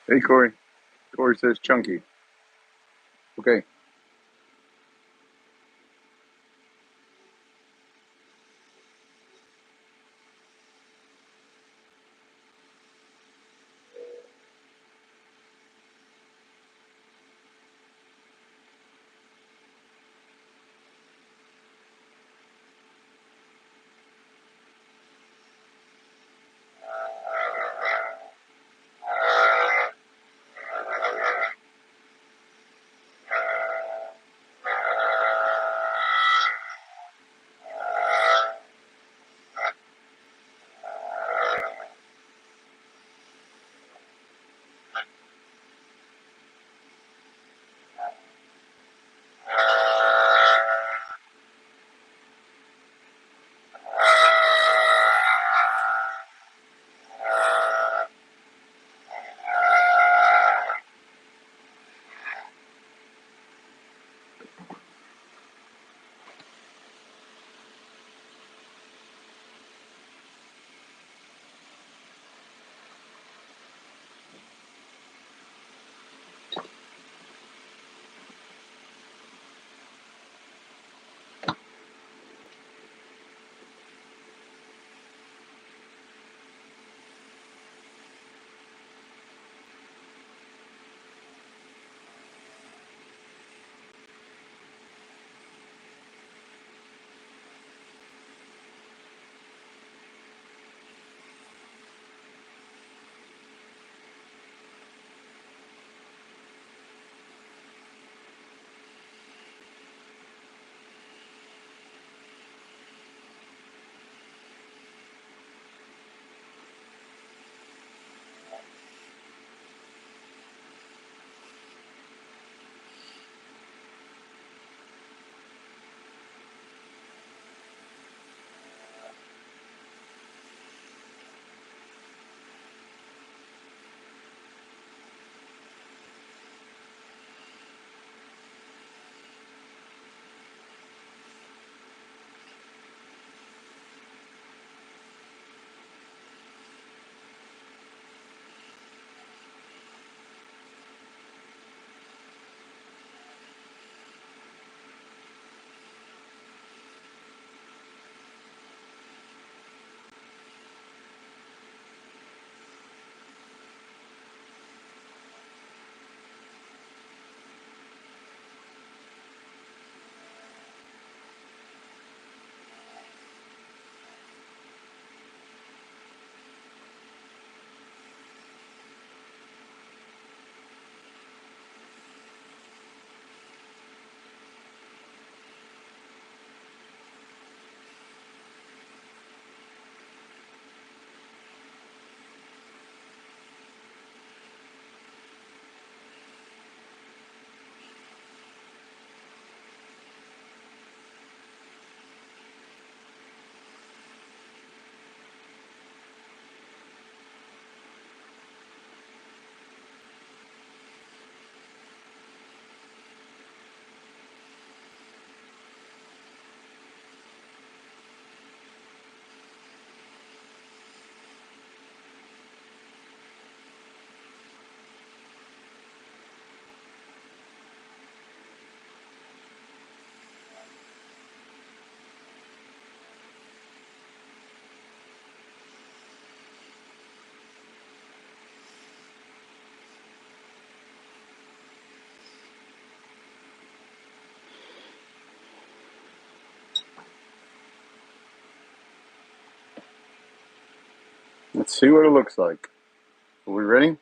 Hey, Corey. Corey says chunky. Okay. Let's see what it looks like. Are we ready?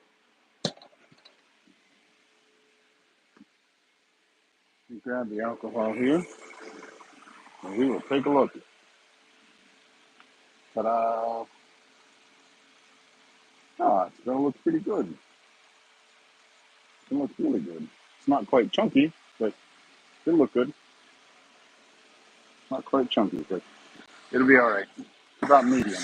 We grab the alcohol here, and we will take a look. Ta-da! Ah, it's gonna look pretty good. It looks really good. It's not quite chunky, but it'll look good. Not quite chunky, but it'll be all right. It's about medium.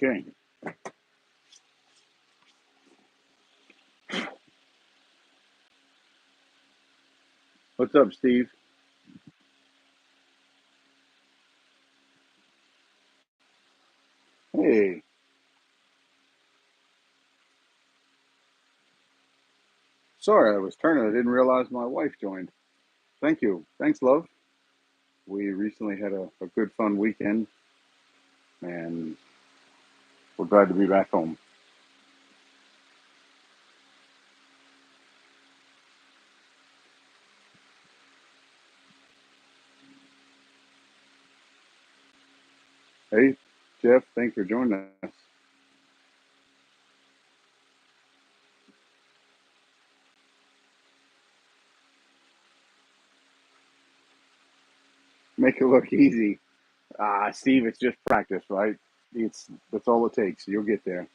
Okay. What's up, Steve? Hey. Sorry, I was turning. I didn't realize my wife joined. Thank you. Thanks, love. We recently had a good, fun weekend, and we're glad to be back home. Hey, Jeff, thanks for joining us. Make it look easy. Steve, it's just practice, right? That's all it takes. You'll get there.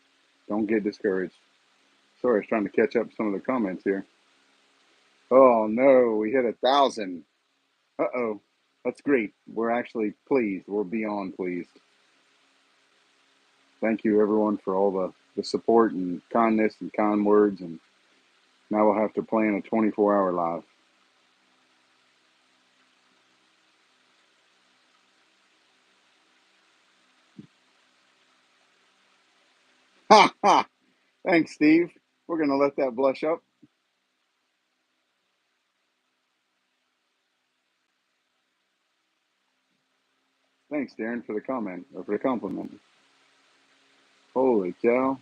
Don't get discouraged. Sorry, I was trying to catch up some of the comments here. Oh no, we hit 1,000. Uh-oh. That's great. We're actually pleased. We're beyond pleased. Thank you everyone for all the support and kindness and kind words, and now we'll have to plan a 24-hour live. Ha ha! Thanks, Steve. We're gonna let that blush up. Thanks, Darren, for the comment or for the compliment. Holy cow.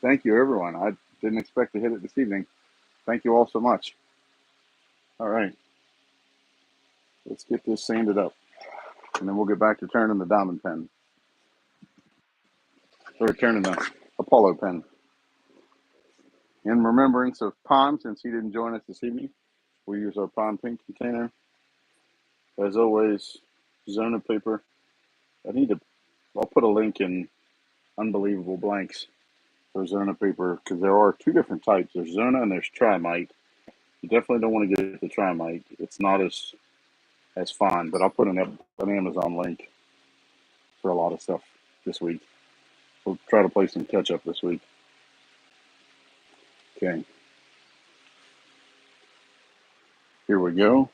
Thank you, everyone. I didn't expect to hit it this evening. Thank you all so much. All right, let's get this sanded up, and then we'll get back to turning the diamond pen, or turning the Apollo pen. In remembrance of Pond, since he didn't join us this evening, we use our Pond pink container. As always, Zona paper. I'll put a link in Unbelievable Blanks for Zona paper, because there are two different types. There's Zona and there's Trimite. You definitely don't want to get the Trimite. It's not as fine, but I'll put an Amazon link for a lot of stuff this week. We'll try to play some catch up this week. Okay. Here we go.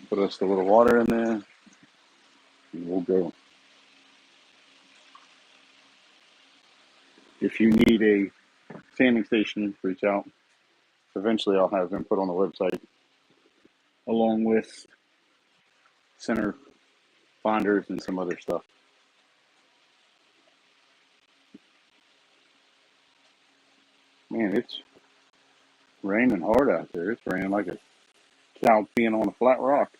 Put us a little water in there, and we'll go. If you need a sanding station, reach out. Eventually, I'll have them put on the website, along with center binders and some other stuff. Man, it's raining hard out there. It's raining like a cow peeing on a flat rock.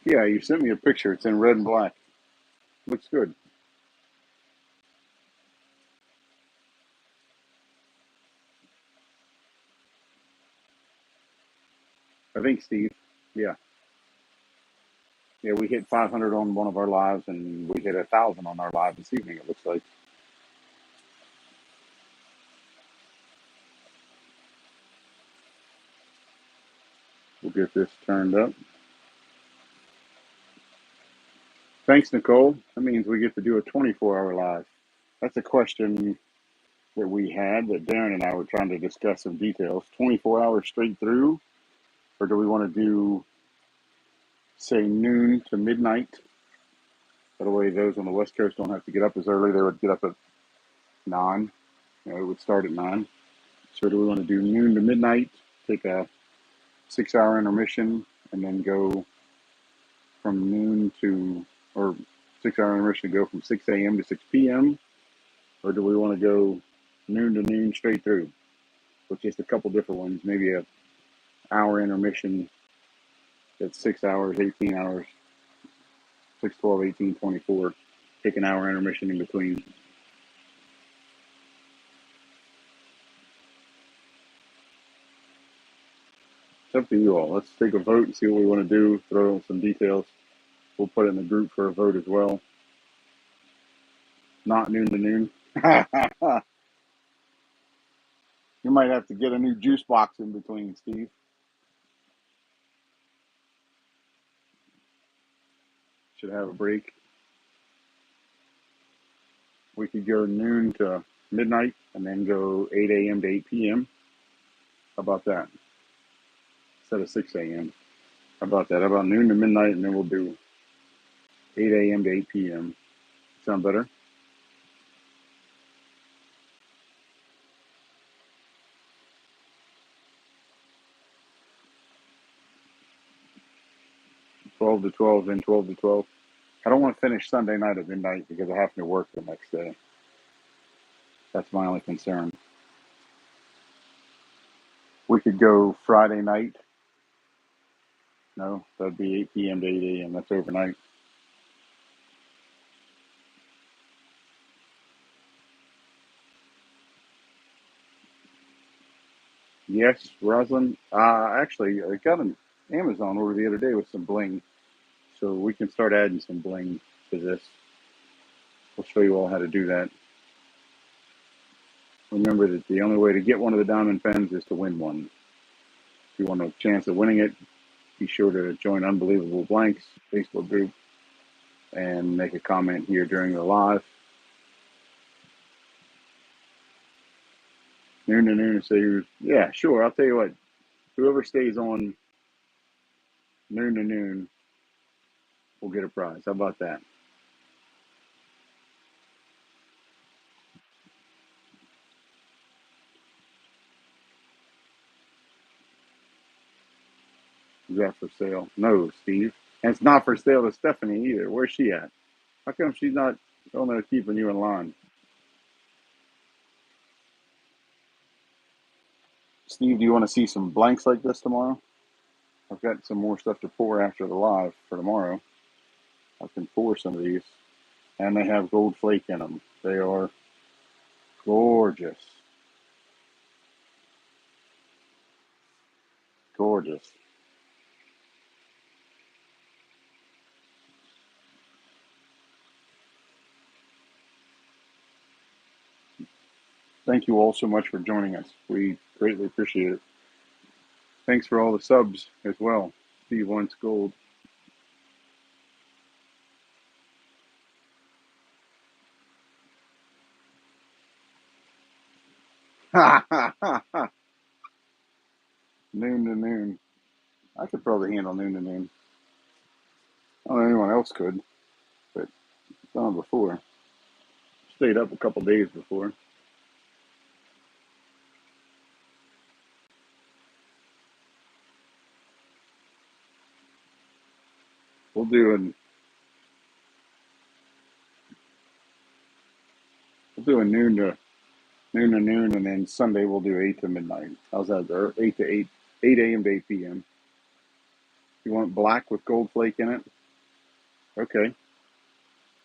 Yeah, you sent me a picture. It's in red and black. Looks good. I think, Steve. Yeah. Yeah, we hit 500 on one of our lives, and we hit 1,000 on our live this evening, it looks like. We'll get this turned up. Thanks, Nicole. That means we get to do a 24-hour live. That's a question that we had that Darren and I were trying to discuss some details. 24 hours straight through, or do we want to do, say, noon to midnight? That way, those on the West Coast don't have to get up as early. They would get up at 9. It would start at 9. So do we want to do noon to midnight? Take a 6-hour intermission and then go from noon to, or 6-hour intermission to go from 6 a.m. to 6 p.m.? Or do we want to go noon to noon straight through with just a couple different ones? Maybe a hour intermission that's 6 hours, 18 hours, 6, 12, 18, 24. Take an hour intermission in between. It's up to you all. Let's take a vote and see what we want to do. Throw in some details. We'll put it in the group for a vote as well. Not noon to noon. You might have to get a new juice box in between, Steve. Should have a break. We could go noon to midnight and then go 8 a.m. to 8 p.m. How about that? Instead of 6 a.m. How about that? How about noon to midnight and then we'll do 8 a.m. to 8 p.m. Sound better? 12 to 12, then 12 to 12. I don't want to finish Sunday night at midnight because I have to work the next day. That's my only concern. We could go Friday night. No, that'd be 8 p.m. to 8 a.m. That's overnight. Yes, resin. Actually, I got an Amazon order the other day with some bling. So we can start adding some bling to this. We'll show you all how to do that. Remember that the only way to get one of the diamond pens is to win one. If you want a chance of winning it, be sure to join Unbelievable Blanks Facebook group and make a comment here during the live. Noon to noon and say, yeah, sure. I'll tell you what, whoever stays on noon to noon will get a prize. How about that? Is that for sale? No, Steve. And it's not for sale to Stephanie either. Where's she at? How come she's not on there keeping you in line? Steve, do you want to see some blanks like this tomorrow? I've got some more stuff to pour after the live for tomorrow. I can pour some of these. And they have gold flake in them. They are gorgeous. Gorgeous. Thank you all so much for joining us. We greatly appreciate it. Thanks for all the subs as well. Steve wants gold. Ha ha ha ha. Noon to noon. I could probably handle noon to noon. I don't know anyone else could, but I've done it before. Stayed up a couple days before. We'll do a noon to noon, and then Sunday we'll do 8 to midnight. How's that? Or 8 to 8, 8 a.m. to 8 p.m. You want black with gold flake in it? Okay.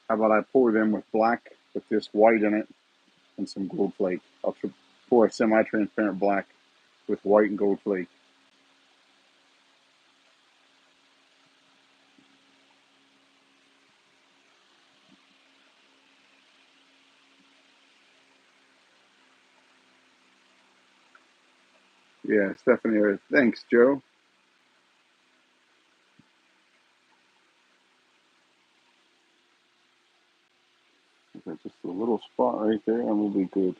How about I pour them with black with this white in it and some gold flake? I'll pour a semi-transparent black with white and gold flake. Yeah, Stephanie, thanks, Joe. Okay, just a little spot right there and we'll be good.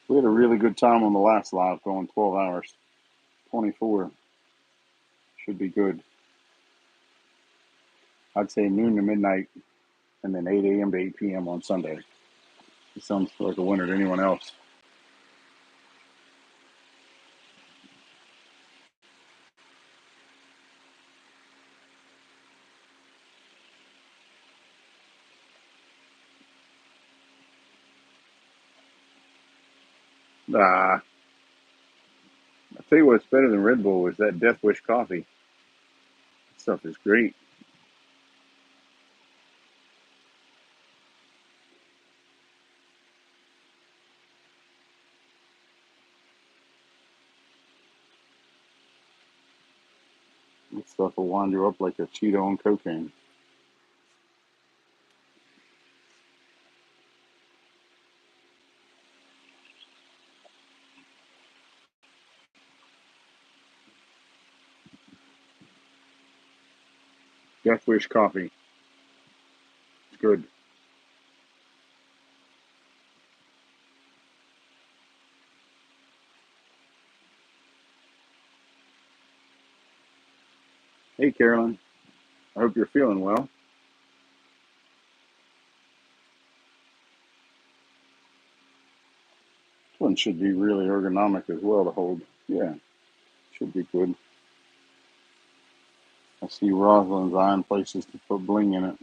We had a really good time on the last live, going 12 hours. 24 should be good. I'd say noon to midnight, and then 8 a.m. to 8 p.m. on Sunday. It sounds like a winner to anyone else. I tell you what's better than Red Bull is that Death Wish coffee. That stuff is great. That stuff will wind you up like a Cheeto on cocaine. Death Wish coffee. It's good. Hey, Carolyn. I hope you're feeling well. This one should be really ergonomic as well to hold. Yeah, should be good. I see Rosalind's eyeing places to put bling in it.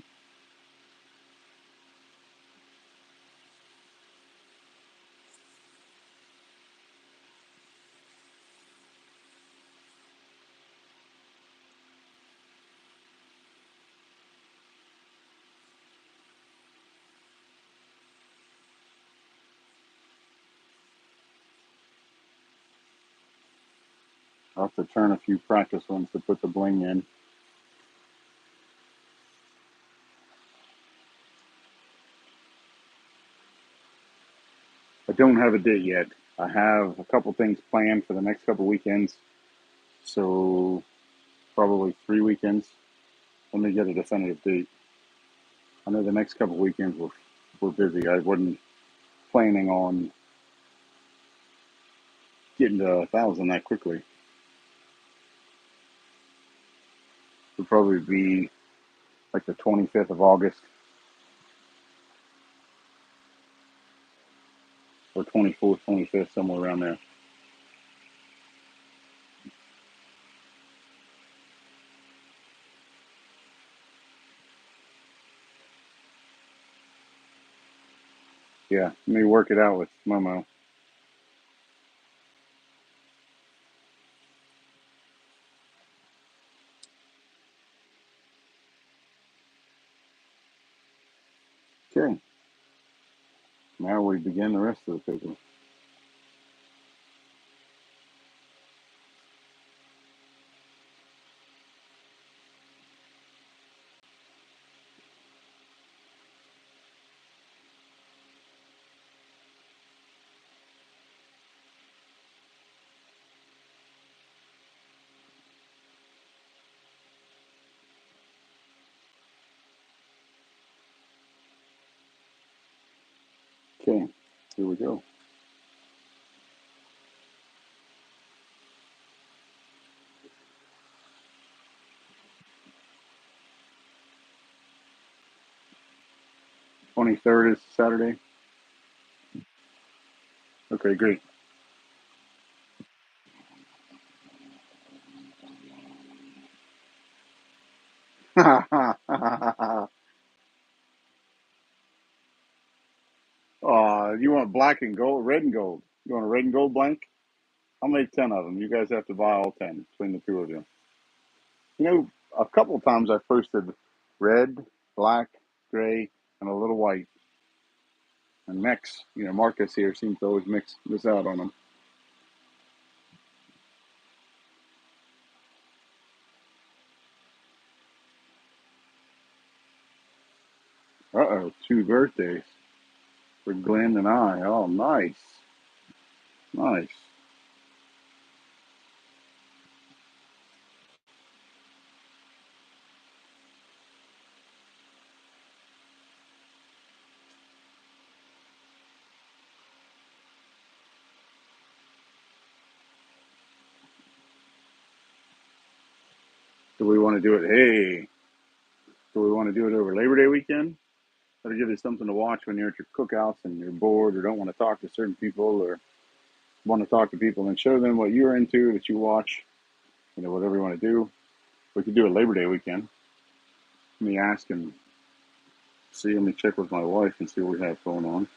I'll have to turn a few practice ones to put the bling in. I don't have a date yet. I have a couple things planned for the next couple weekends. So probably 3 weekends. Let me get a definitive date. I know the next couple weekends we're busy. I wasn't planning on getting to 1,000 that quickly. It'll probably be like the 25th of August or 24th, 25th, somewhere around there. Yeah, let me work it out with Momo. Okay, now we begin the rest of the paper. Okay, here we go. '23rd is Saturday. Okay, great. You want black and gold, red and gold? You want a red and gold blank? I'll make 10 of them. You guys have to buy all 10 between the two of you. You know, a couple of times I posted red, black, gray, and a little white. And Marcus here seems to always miss out on them. Uh-oh, 2 birthdays for Glenn and I. Oh, nice. Nice. Do we want to do it? Hey, So we want to do it over Labor Day weekend. That'll give you something to watch when you're at your cookouts and you're bored or don't want to talk to certain people or want to talk to people and show them what you're into that you watch, whatever you want to do. We could do it Labor Day weekend. Let me ask and see. Let me check with my wife and see what we have going on.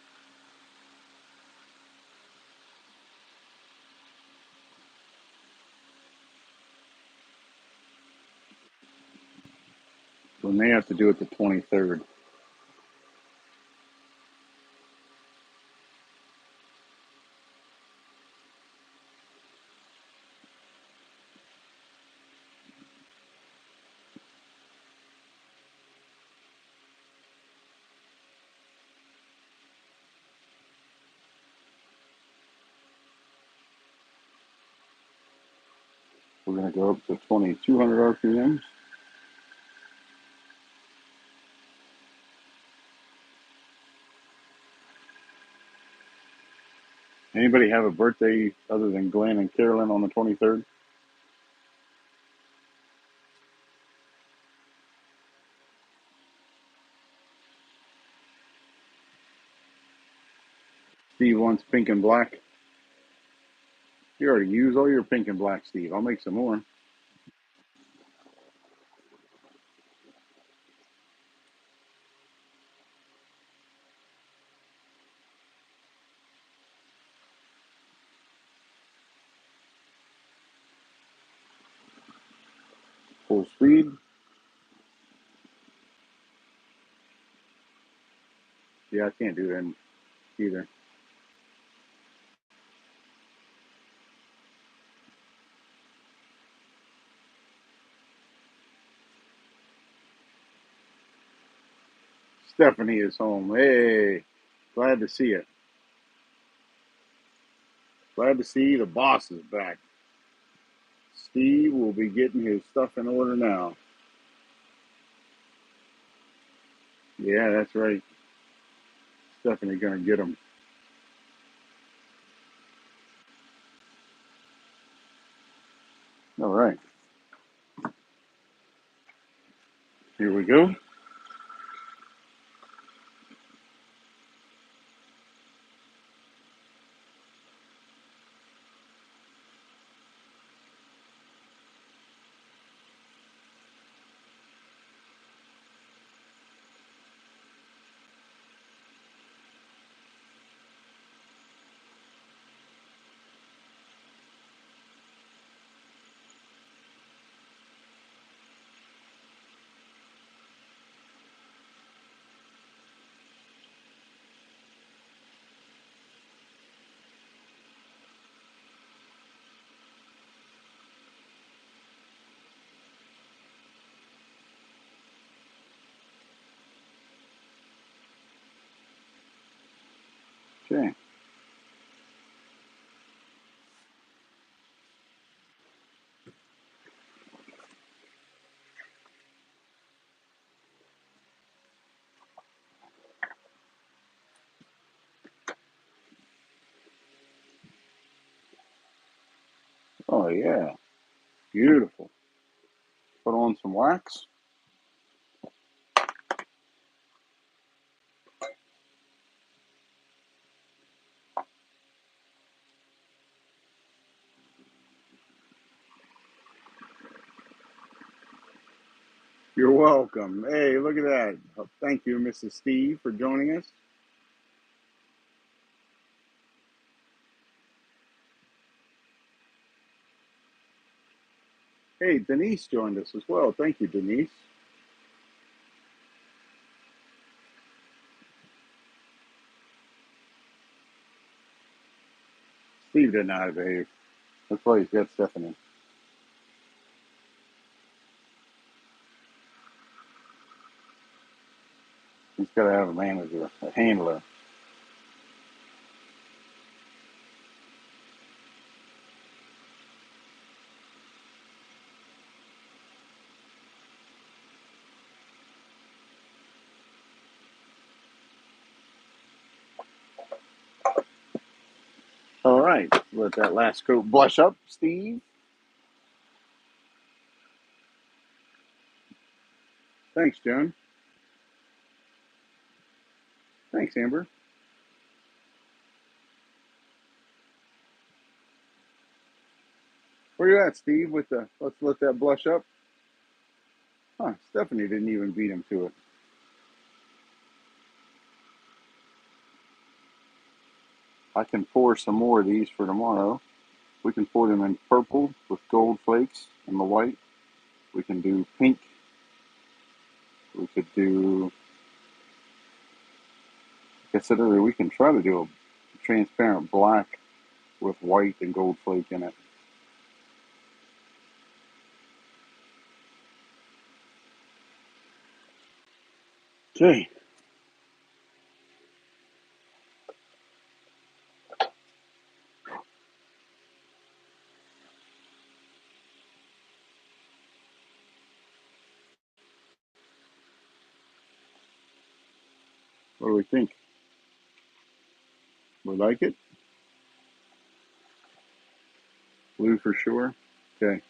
We may have to do it the 23rd. We're going to go up to 2,200 RPMs. Anybody have a birthday other than Glenn and Carolyn on the 23rd? Steve wants pink and black. You already used all your pink and black, Steve. I'll make some more. Full speed. Yeah, I can't do that either. Stephanie is home. Hey, glad to see it. Glad to see the boss is back. Steve will be getting his stuff in order now. Yeah, that's right. Stephanie gonna get him. All right. Here we go. Okay. Oh yeah, beautiful. Put on some wax. You're welcome. Hey, look at that. Thank you, Mrs. Steve, for joining us. Hey, Denise joined us as well. Thank you, Denise. Steve didn't know how to behave. That's why he's got Stephanie. He's got to have a manager, a handler. All right, let that last coat blush up, Steve. Thanks, Joan. Thanks, Amber. Where you at, Steve, with the, let's let that blush up? Huh, Stephanie didn't even beat him to it. I can pour some more of these for tomorrow. We can pour them in purple with gold flakes and the white. We can do pink. We could do, like I said earlier, we can try to do a transparent black with white and gold flake in it. Okay. What do we think? We like it? Blue for sure? Okay.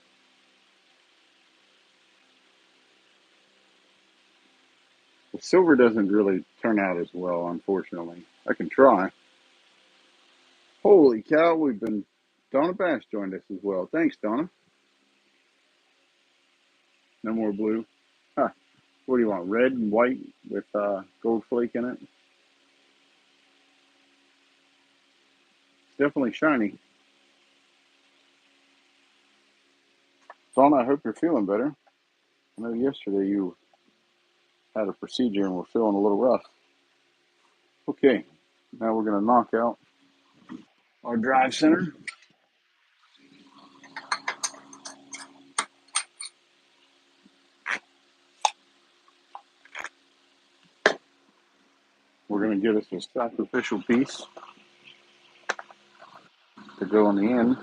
Well, silver doesn't really turn out as well, unfortunately. I can try. Holy cow, Donna Bass joined us as well. Thanks, Donna. No more blue. Huh. What do you want, red and white with gold flake in it? It's definitely shiny. Donna, I hope you're feeling better. I know yesterday you had a procedure and were feeling a little rough. Okay, now we're going to knock out our drive center. We're going to get us a sacrificial piece to go on the end.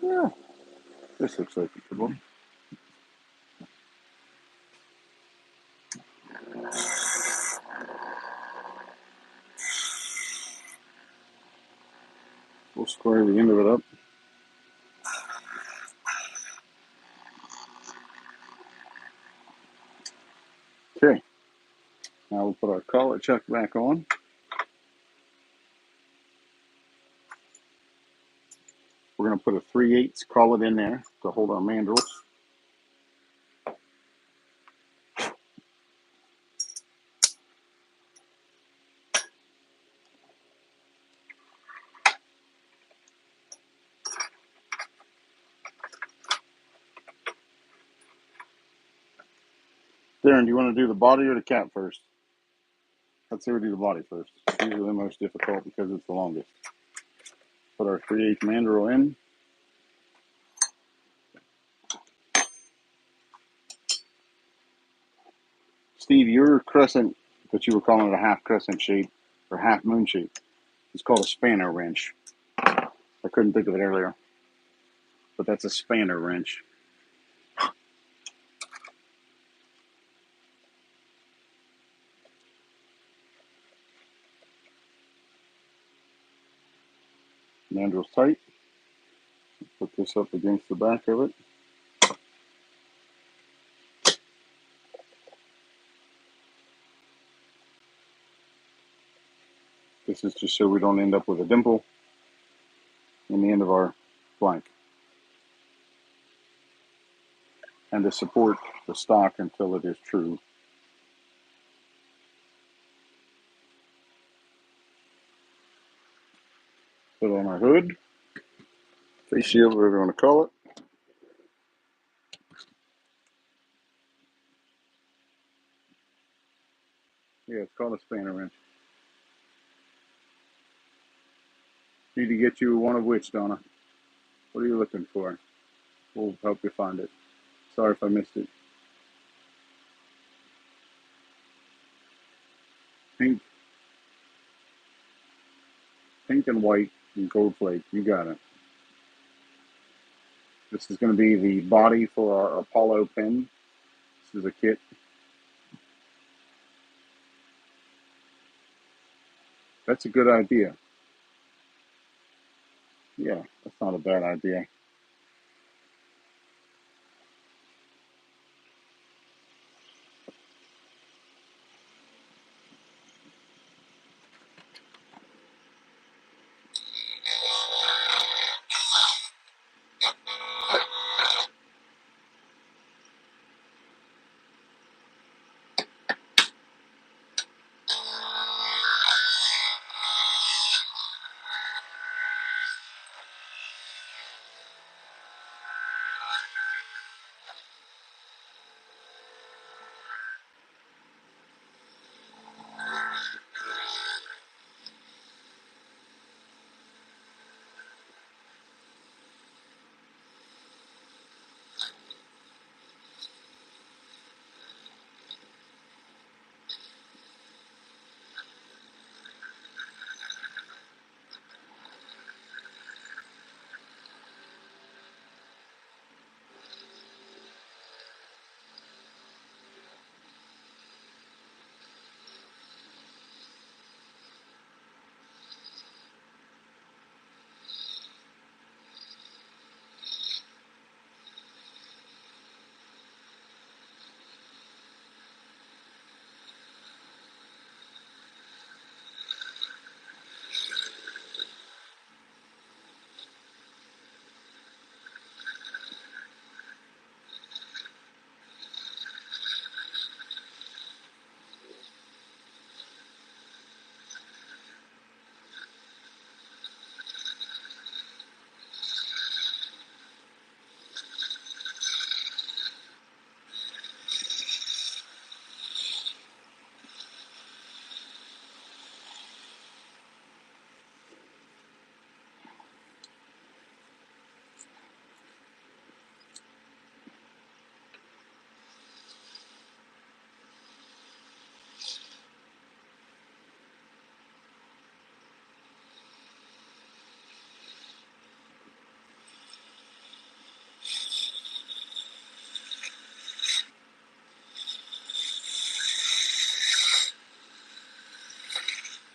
Yeah, this looks like a good one. We'll square the end of it up. Okay, now we'll put our collet chuck back on. We're going to put a 3/8 collet in there to hold our mandrels. Darren, do you want to do the body or the cap first? Let's say we do the body first. These are the most difficult because it's the longest. Put our 3/8 mandrel in. Steve, your crescent that you were calling it a half crescent shape or half moon shape is called a spanner wrench. I couldn't think of it earlier, but that's a spanner wrench. Mandrel's tight. Put this up against the back of it. This is just so we don't end up with a dimple in the end of our blank. And to support the stock until it is true. Put on our hood. Face shield, whatever you want to call it. Yeah, it's called a spanner wrench. Need to get you one of which, Donna? What are you looking for? We'll help you find it. Sorry if I missed it. Pink. Pink and white and gold flake. You got it. This is going to be the body for our Apollo pen. This is a kit. That's a good idea. Yeah, that's not a bad idea.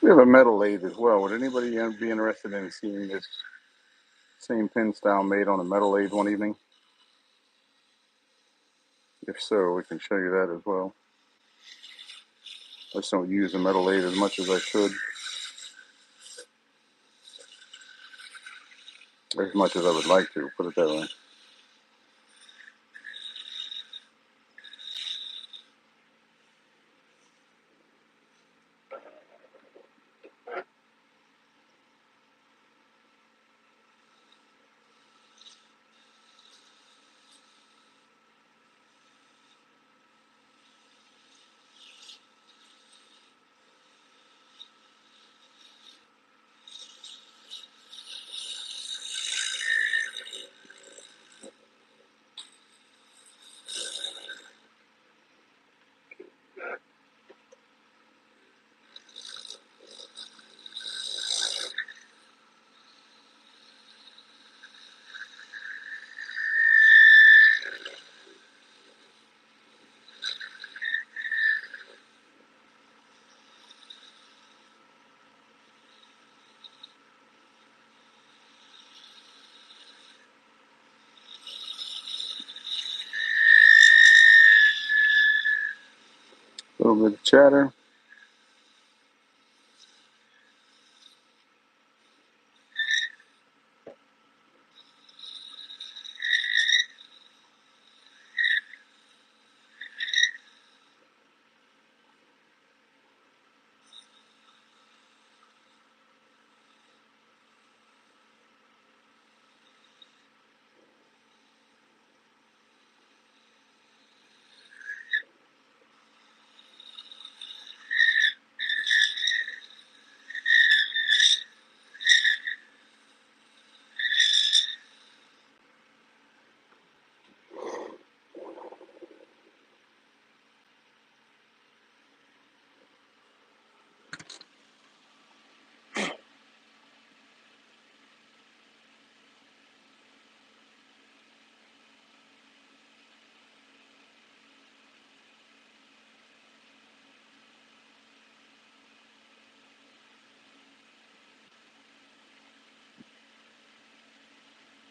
We have a metal lathe as well. Would anybody be interested in seeing this same pin style made on a metal lathe one evening? If so, we can show you that as well. I just don't use the metal lathe as much as I should, as much as I would like to, put it that way. A little bit of chatter.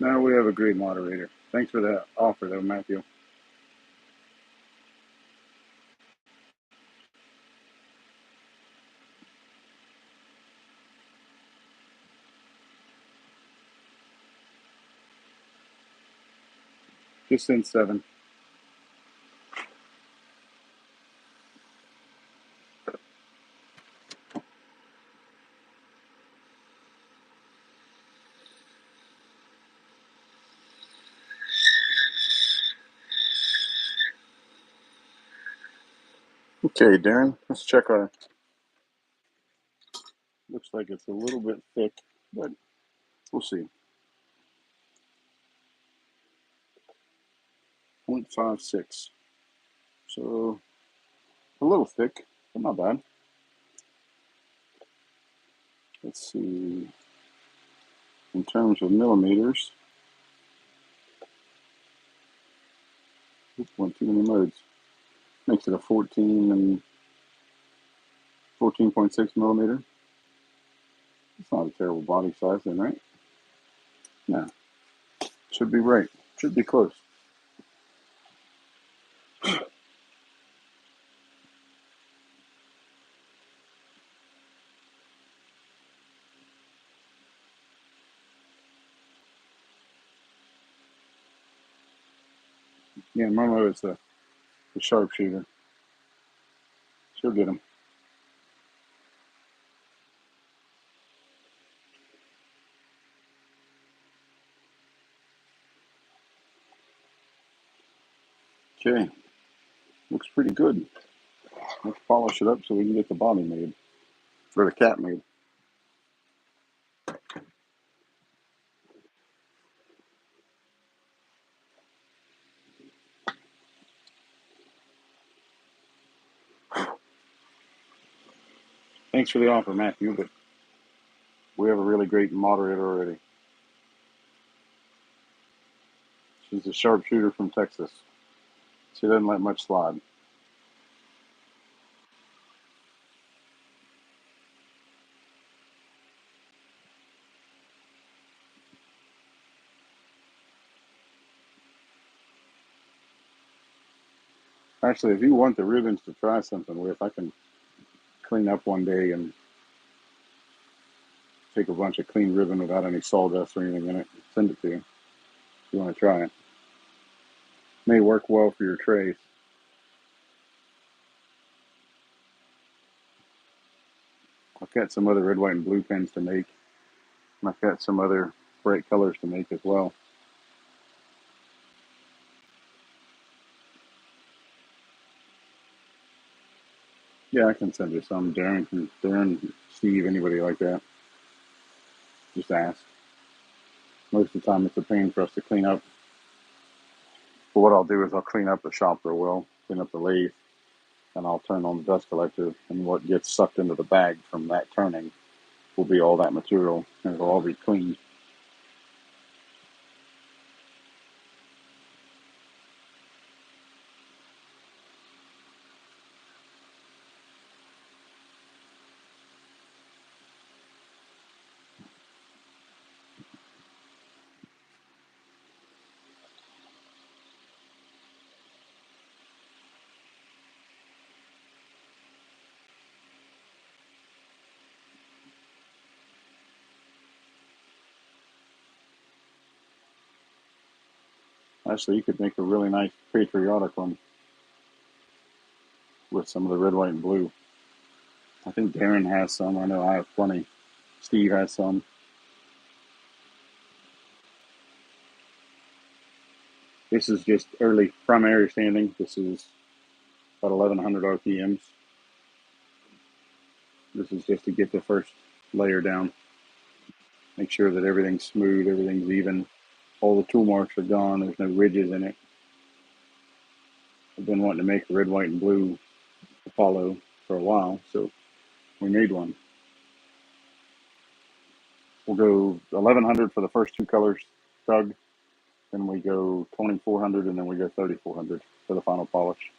Now we have a great moderator. Thanks for that offer, though, Matthew. Just send 7. Okay, Darren, let's check our. Looks like it's a little bit thick, but we'll see. 0.56. So a little thick, but not bad. Let's see. In terms of millimeters, went too many modes. Makes it a 14 and 14.6 millimeter. It's not a terrible body size then, right? No. Should be right. Should be close. Yeah, Momo is the sharpshooter. She'll get him. Okay. Looks pretty good. Let's polish it up so we can get the body made. Or the cat made. Thanks for the offer, Matthew, but we have a really great moderator already. She's a sharpshooter from Texas. She doesn't let much slide. Actually, if you want the ribbons to try something with, I can clean up one day and take a bunch of clean ribbon without any sawdust or anything in it and send it to you if you want to try it. May work well for your trays. I've got some other red, white, and blue pens to make, and I've got some other bright colors to make as well. Yeah, I can send you some. Darren, Steve, anybody like that. Just ask. Most of the time, it's a pain for us to clean up. But what I'll do is I'll clean up the shop real well, clean up the lathe, and I'll turn on the dust collector. And what gets sucked into the bag from that turning will be all that material, and it'll all be clean. Actually, you could make a really nice patriotic one with some of the red, white, and blue. I think Darren has some. I know I have plenty. Steve has some. This is just early primary standing. This is about 1100 RPMs. This is just to get the first layer down. Make sure that everything's smooth, everything's even. All the tool marks are gone. There's no ridges in it. I've been wanting to make a red, white, and blue Apollo for a while, so we made one. We'll go 1100 for the first two colors, Doug. Then we go 2400, and then we go 3400 for the final polish.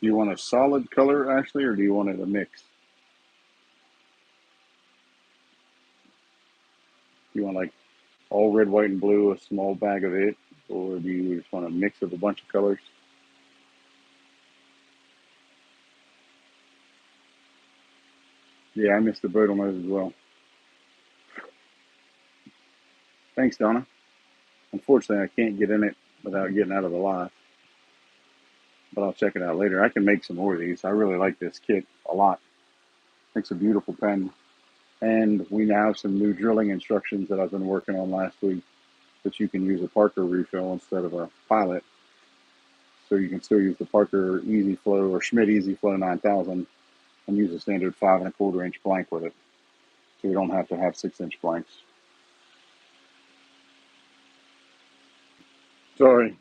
Do you want a solid color, Ashley, or do you want it a mix? Do you want like all red, white, and blue, a small bag of it, or do you just want a mix of a bunch of colors? Yeah, I missed the boat on those as well. Thanks, Donna. Unfortunately, I can't get in it without getting out of the live, but I'll check it out later. I can make some more of these. I really like this kit a lot. Makes a beautiful pen. And we now have some new drilling instructions that I've been working on last week that you can use a Parker refill instead of a Pilot. So you can still use the Parker Easy Flow or Schmidt Easy Flow 9000 and use a standard 5¼ inch blank with it. So you don't have to have 6-inch blanks. Sorry.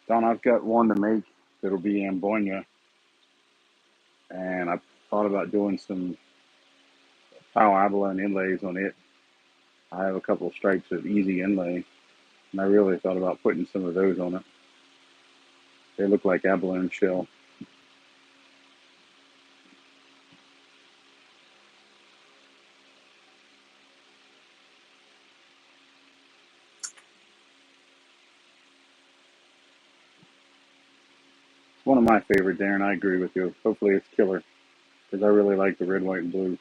Don, I've got one to make that'll be Ambonia, and I thought about doing some Powell abalone inlays on it. I have a couple of stripes of easy inlay, and I really thought about putting some of those on it. They look like abalone shell. It's one of my favorite, Darren. I agree with you. Hopefully it's killer, because I really like the red, white, and blue.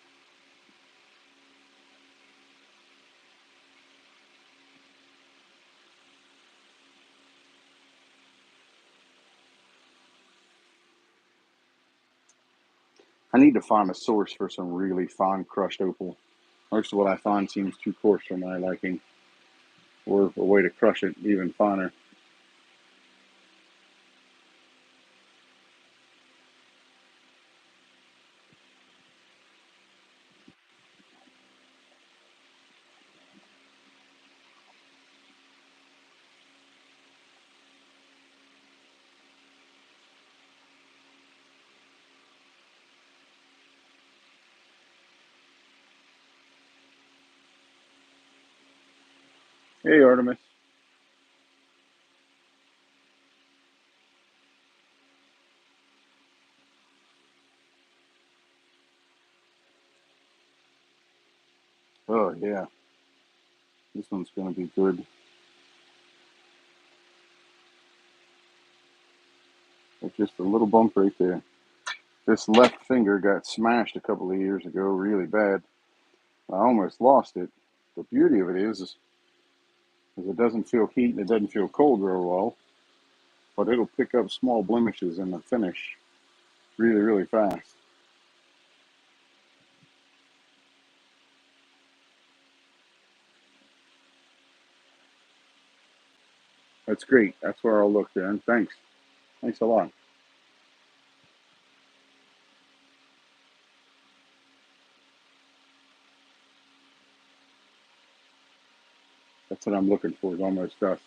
I need to find a source for some really fine crushed opal. Most of what I find seems too coarse for my liking. or a way to crush it even finer. Hey, Artemis. Oh, yeah. This one's going to be good. It's just a little bump right there. This left finger got smashed a couple of years ago really bad. I almost lost it. The beauty of it is it doesn't feel heat and it doesn't feel cold real well, but it'll pick up small blemishes in the finish really, really fast. That's great. That's where I'll look then. Thanks. Thanks a lot. That's what I'm looking for. Is almost dust.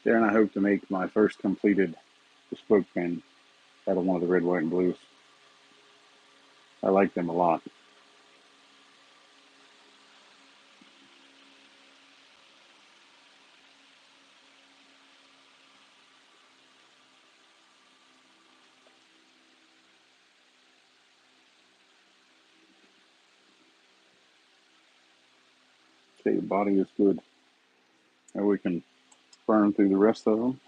There, and I hope to make my first completed bespoke pen out of one of the red, white, and blues. I like them a lot. Okay, the body is good. Now we can burn through the rest of them.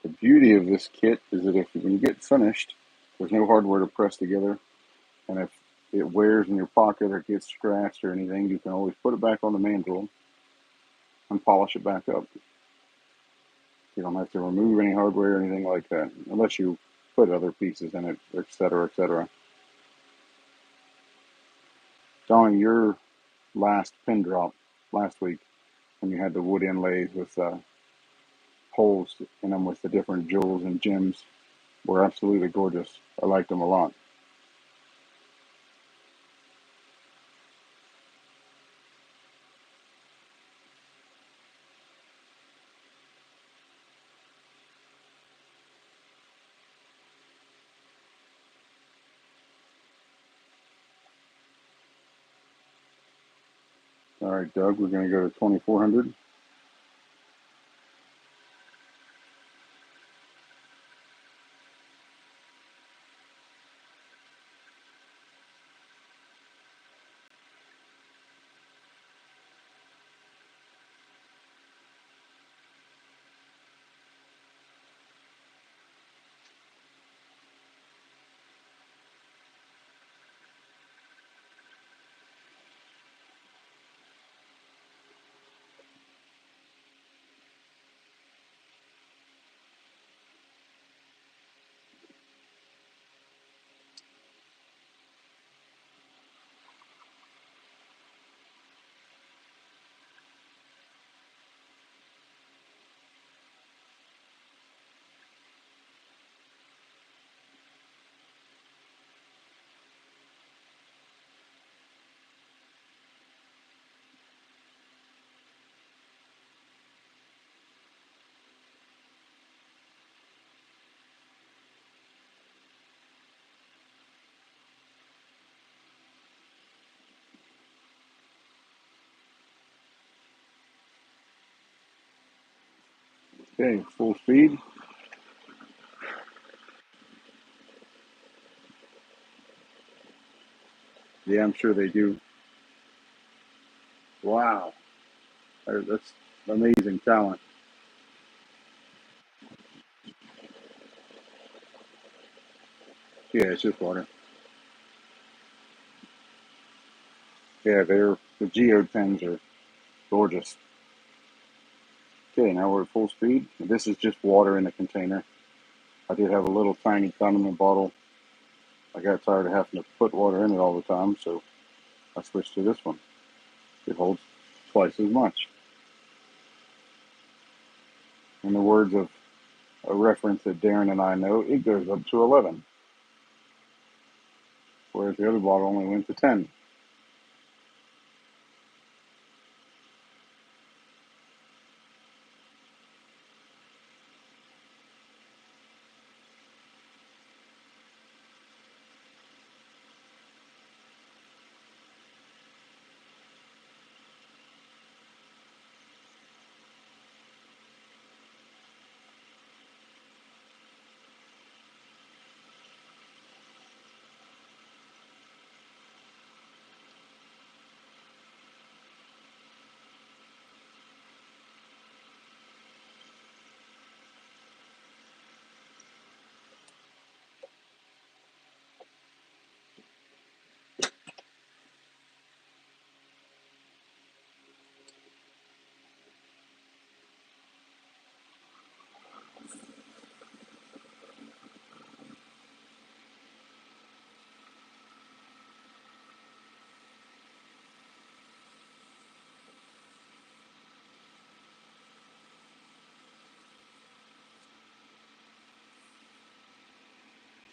The beauty of this kit is that if when you get finished, there's no hardware to press together, and if it wears in your pocket or gets scratched or anything, you can always put it back on the mandrel and polish it back up. You don't have to remove any hardware or anything like that, unless you put other pieces in it, etc., etc. Donnie, your last pin drop last week, when you had the wood inlays with holes in them with the different jewels and gems, were absolutely gorgeous. I liked them a lot. All right, Doug, we're going to go to 2400. Okay, full speed. Yeah, I'm sure they do. Wow, that's amazing talent. Yeah, it's just water. Yeah, the geode pens are gorgeous. Okay, now we're at full speed. This is just water in a container. I did have a little tiny condiment bottle. I got tired of having to put water in it all the time, so I switched to this one. It holds twice as much. In the words of a reference that Darren and I know, it goes up to 11, whereas the other bottle only went to 10.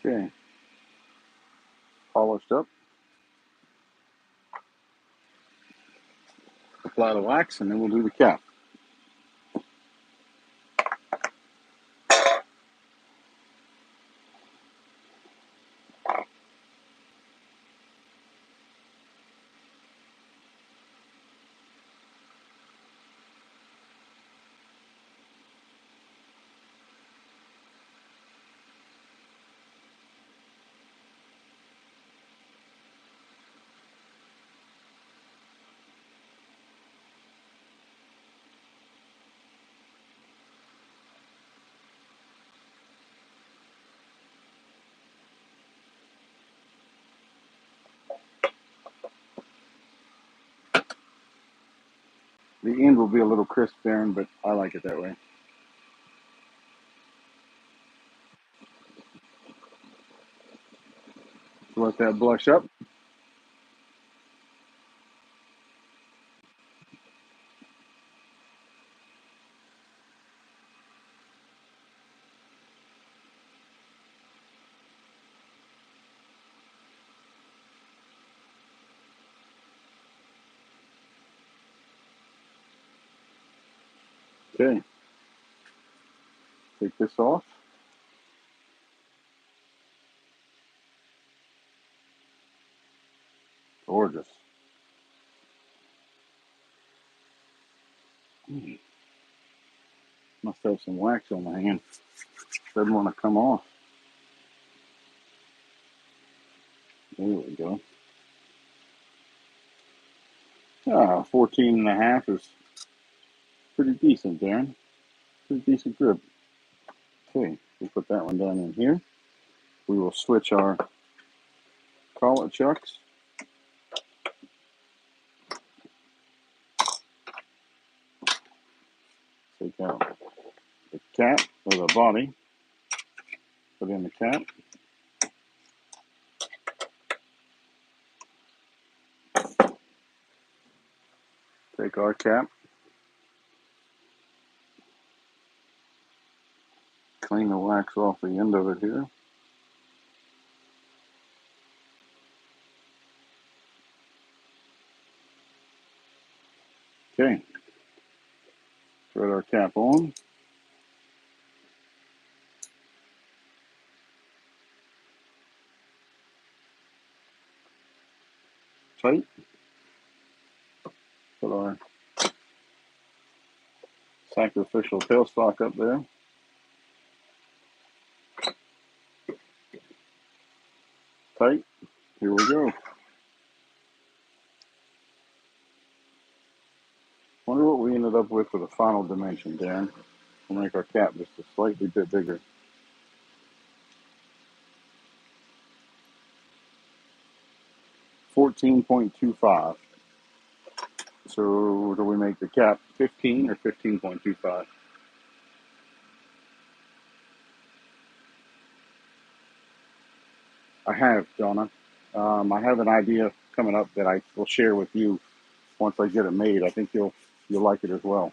Okay, polished up. Apply the wax, and then we'll do the cap. The end will be a little crisp, Darren, but I like it that way. Let that blush up. Okay, take this off. Gorgeous. Must have some wax on my hand. Doesn't want to come off. There we go. 14.5 is pretty decent, Darren. Pretty decent grip. Okay, we put that one down in here. We will switch our collet chucks. Take out the cap or the body. Put in the cap. Take our cap. Clean the wax off the end of it here. Okay. Thread our cap on. Tight. Put our sacrificial tailstock up there. Tight. Here we go. Wonder what we ended up with for the final dimension, Darren. We'll make our cap just a slightly bit bigger. 14.25. So do we make the cap 15 or 15.25? I have, Donna. I have an idea coming up that I will share with you once I get it made. I think you'll like it as well.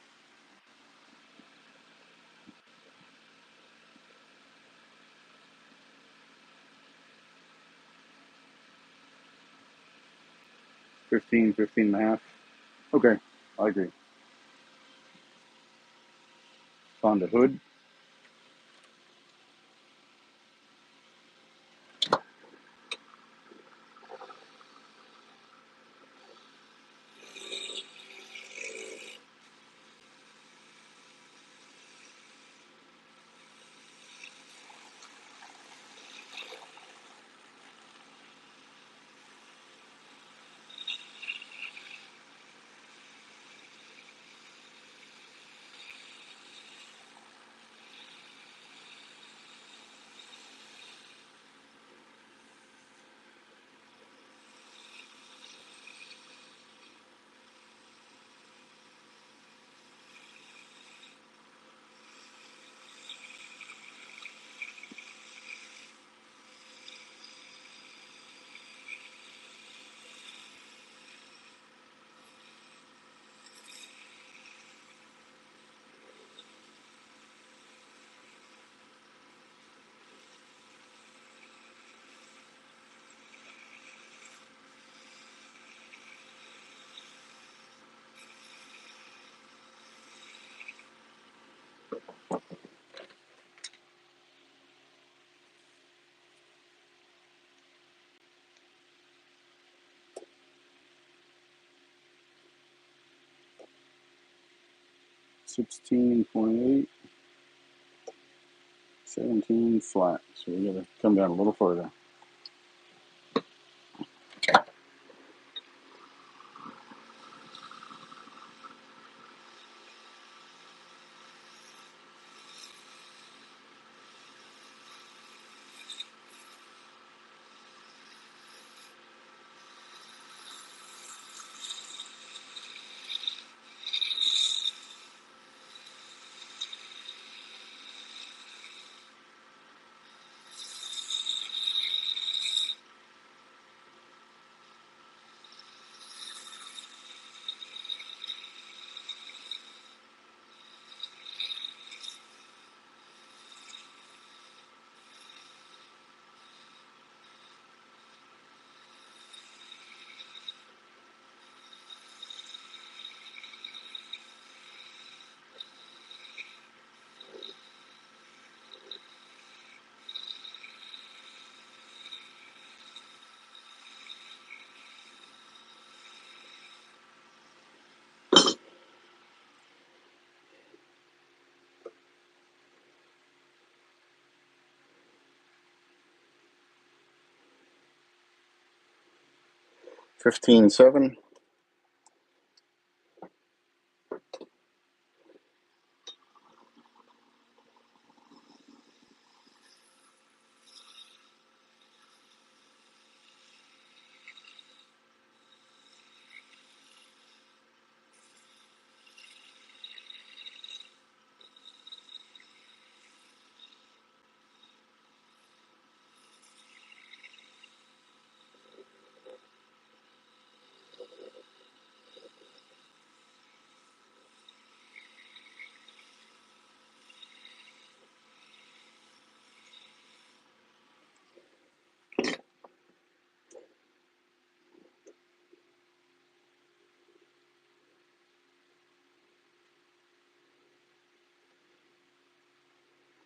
Fifteen, 15.5. Okay, I agree. On the hood, 16.8, 17 flat. So we gotta come down a little further. 15.7.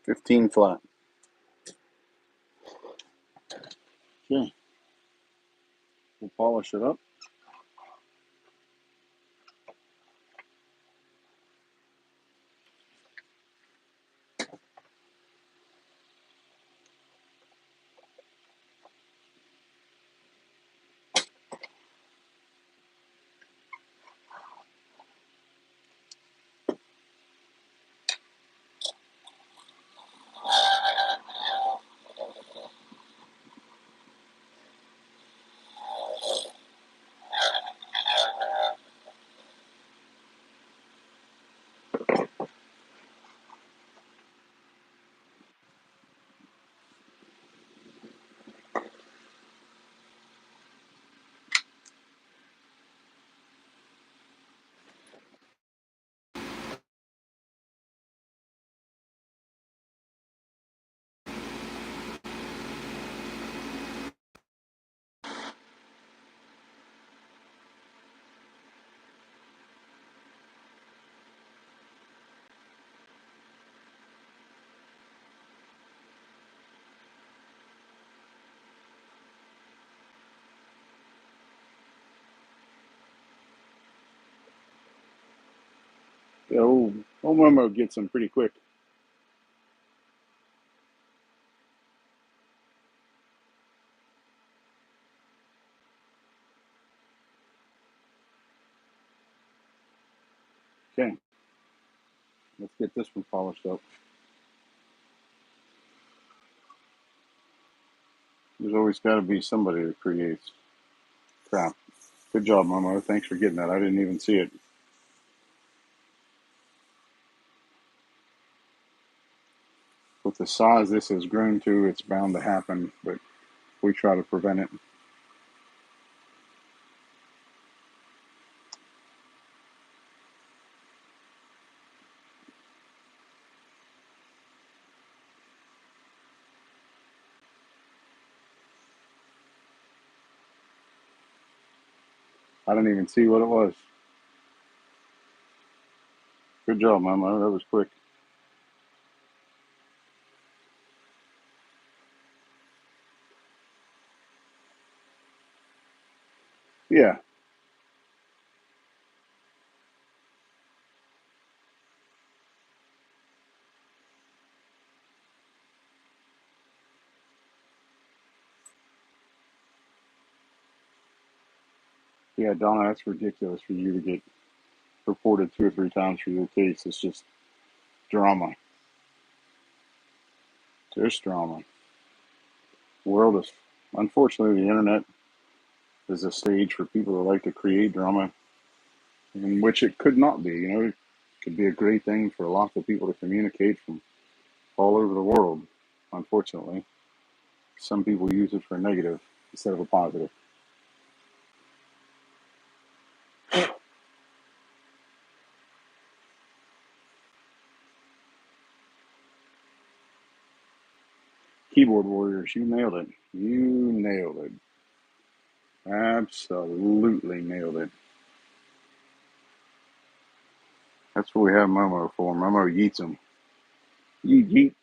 15 flat. Okay, we'll polish it up. Yeah, old Momo gets them pretty quick. Okay, let's get this one polished up. There's always got to be somebody that creates. Crap. Good job, Momo. Thanks for getting that. I didn't even see it. With the size this has grown to, it's bound to happen, but we try to prevent it. I didn't even see what it was. Good job, Momo. That was quick. Yeah. Yeah, Donna, that's ridiculous for you to get reported 2 or 3 times for your case. It's just drama. Just drama. The world is, unfortunately, the internet is a stage for people that like to create drama, in which it could not be. It could be a great thing for lots of people to communicate from all over the world. Unfortunately, some people use it for a negative instead of a positive. Keyboard warriors, you nailed it. You nailed it. Absolutely nailed it. That's what we have Momo for. Momo yeets them. Yeet, yeet.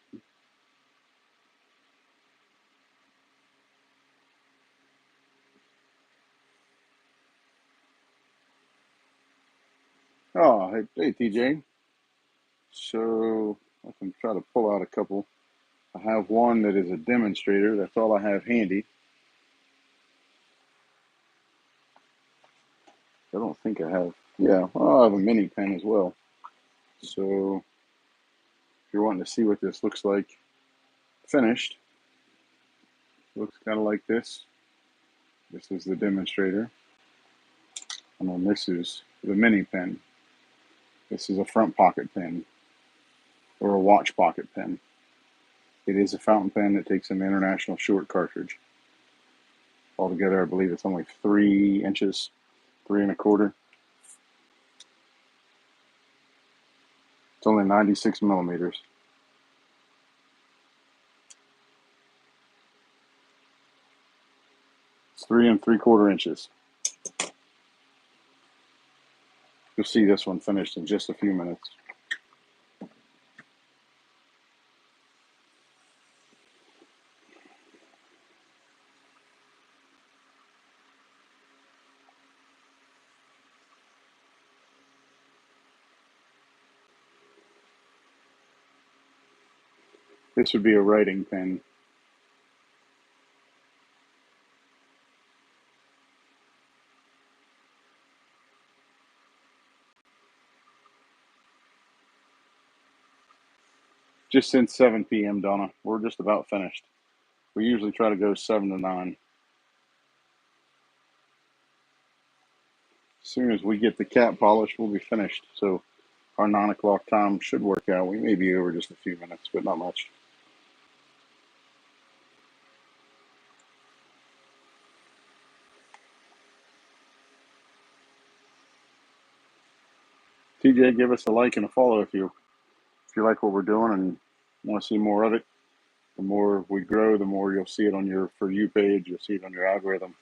Oh, hey, TJ. So I can try to pull out a couple. I have one that is a demonstrator. That's all I have handy. I don't think I have. Yeah, well, I have a mini pen as well. So if you're wanting to see what this looks like finished, looks kind of like this. This is the demonstrator. And then this is the mini pen. This is a front pocket pen or a watch pocket pen. It is a fountain pen that takes an international short cartridge. Altogether, I believe it's only 3 inches, 3 1/4. It's only 96 millimeters. It's 3 3/4 inches. You'll see this one finished in just a few minutes. This would be a writing pen. Just since 7 p.m., Donna. We're just about finished. We usually try to go 7 to 9. As soon as we get the cap polished, we'll be finished. So our 9 o'clock time should work out. We may be over just a few minutes, but not much. TJ, give us a like and a follow if you like what we're doing and want to see more of it. The more we grow, the more you'll see it on your For You page. You'll see it on your algorithm,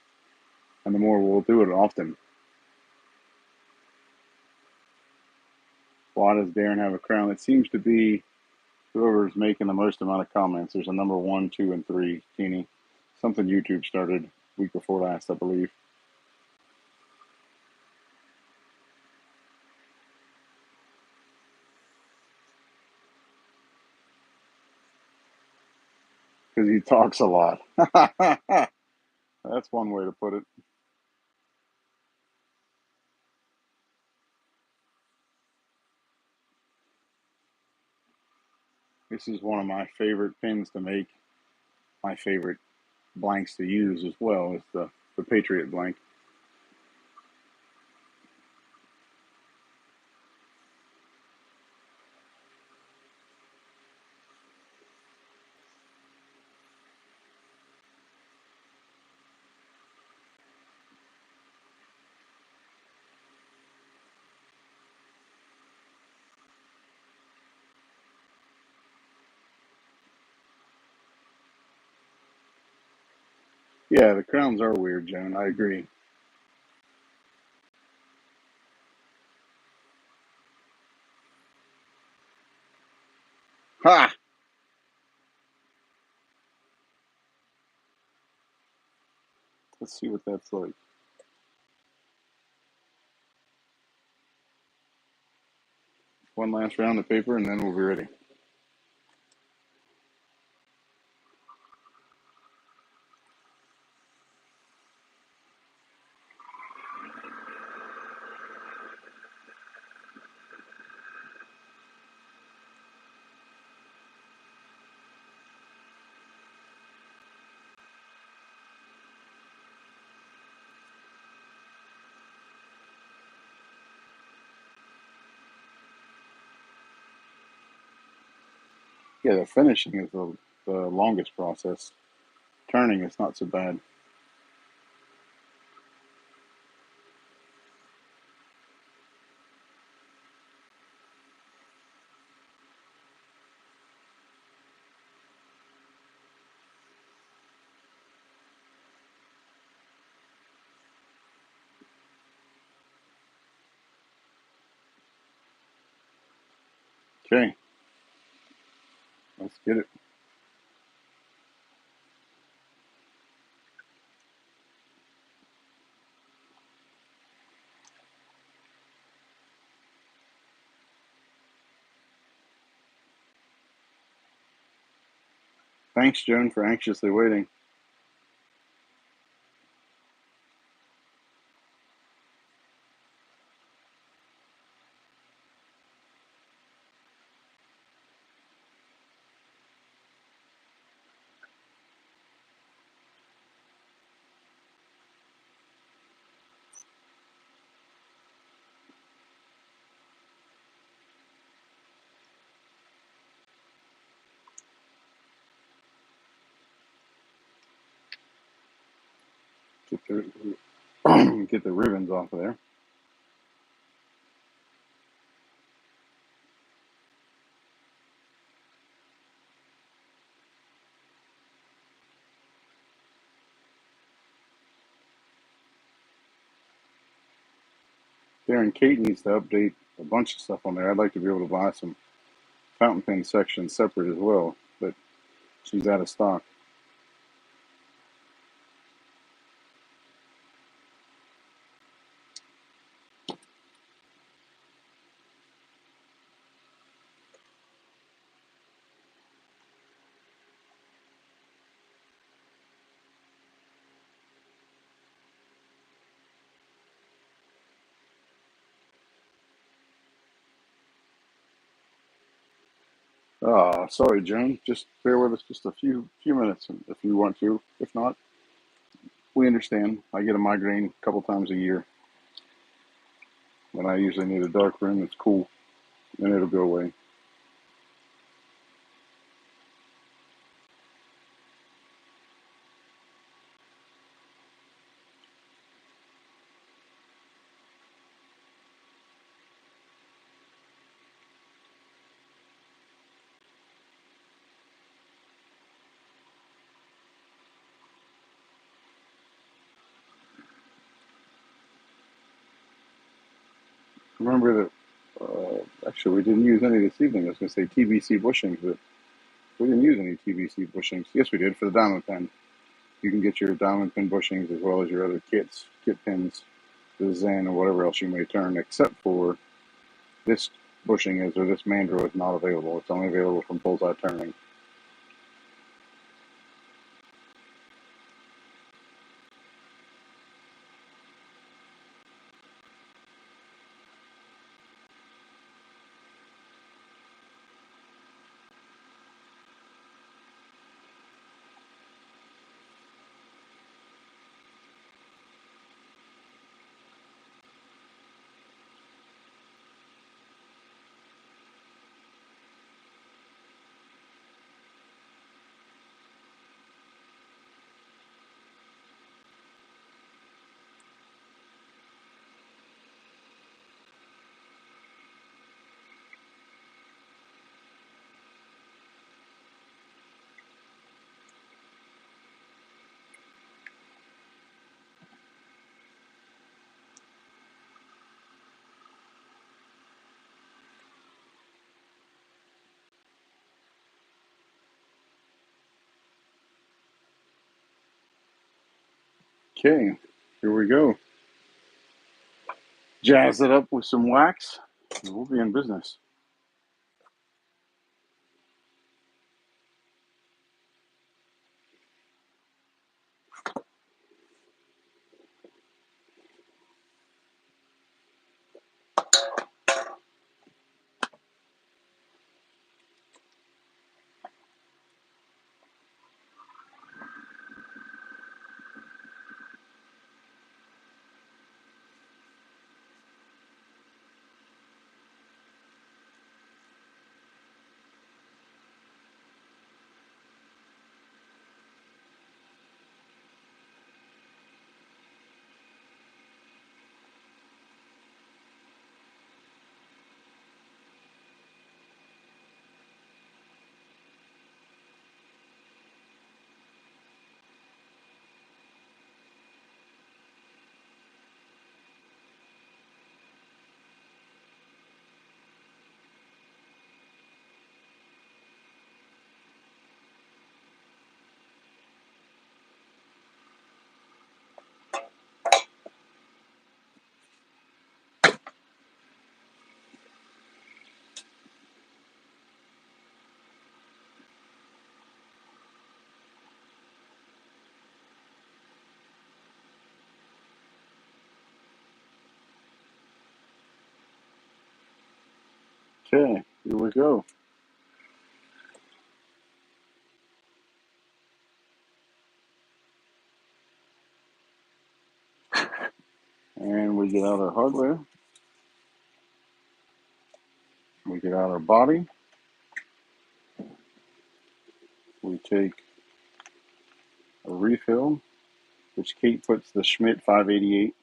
and the more we'll do it often. Why does Darren have a crown? It seems to be whoever's making the most amount of comments. There's a number 1, 2, and 3. Teeny, something YouTube started week before last, I believe. because he talks a lot. That's one way to put it. This is one of my favorite pins to make. My favorite blanks to use as well is the Patriot blank. Yeah, the crowns are weird, Joan. I agree. Ha! Let's see what that's like. One last round of paper and then we'll be ready. Yeah, the finishing is the longest process. Turning is not so bad. Okay, let's get it. Thanks, Joan, for anxiously waiting. Get the get the ribbons off of there. Darren Kate needs to update a bunch of stuff on there. I'd like to be able to buy some fountain pen sections separate as well, but she's out of stock. Sorry, Joan. Just bear with us just a few minutes if you want to. If not, we understand. I get a migraine a couple times a year, and I usually need a dark room that's cool, and it'll go away. Remember that. Actually, we didn't use any this evening. I was going to say TBC bushings, but we didn't use any TBC bushings. Yes, we did for the diamond pen. You can get your diamond pin bushings as well as your other kit pins, the Zen or whatever else you may turn, except for this bushing or this mandrel is not available. It's only available from Bullseye Turning. Okay, here we go. Jazz it up with some wax, and we'll be in business. Okay, here we go. And we get out our hardware. We get out our body. We take a refill, which Kate puts the Schmidt 588,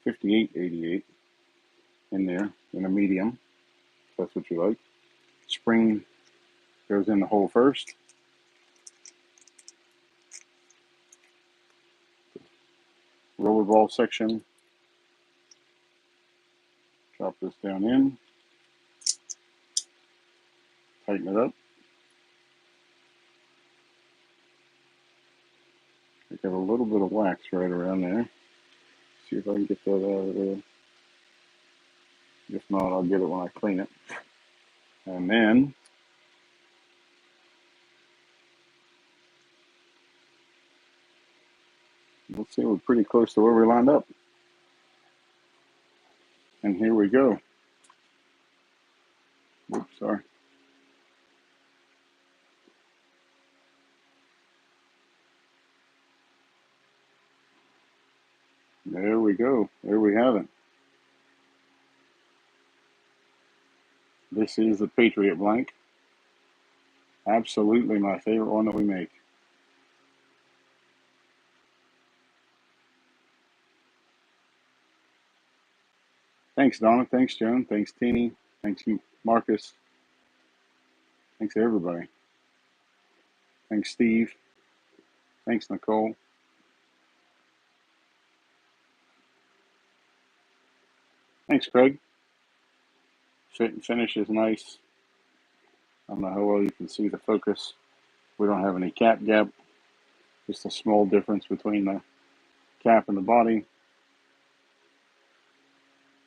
5888 in there in a medium. If that's what you like. Spring goes in the hole first. Rollerball section. Drop this down in. Tighten it up. I got a little bit of wax right around there. See if I can get that out of there. If not, I'll get it when I clean it. And then let's see, we're pretty close to where we lined up. And here we go. Oops, sorry. There we go. There we have it. This is the Patriot blank. Absolutely my favorite one that we make. Thanks, Donna. Thanks, Joan. Thanks, Teeny. Thanks, Marcus. Thanks, everybody. Thanks, Steve. Thanks, Nicole. Thanks, Craig. Fit and finish is nice. I don't know how well you can see the focus. We don't have any cap gap. Just a small difference between the cap and the body.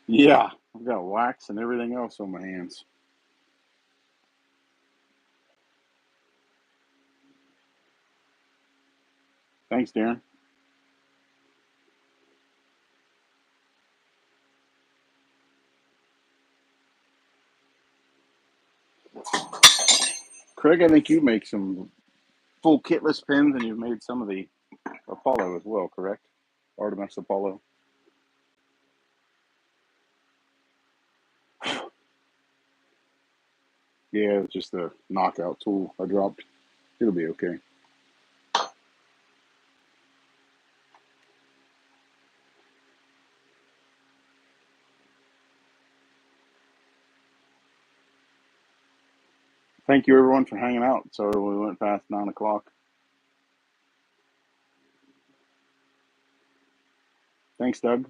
Yeah, I've got wax and everything else on my hands. Thanks, Darren. Craig, I think you make some full kitless pins, and you've made some of the Apollo as well, correct? Artemis Apollo. Yeah, it's just a knockout tool I dropped. It'll be okay. Thank you, everyone, for hanging out. Sorry we went past 9 o'clock. Thanks, Doug.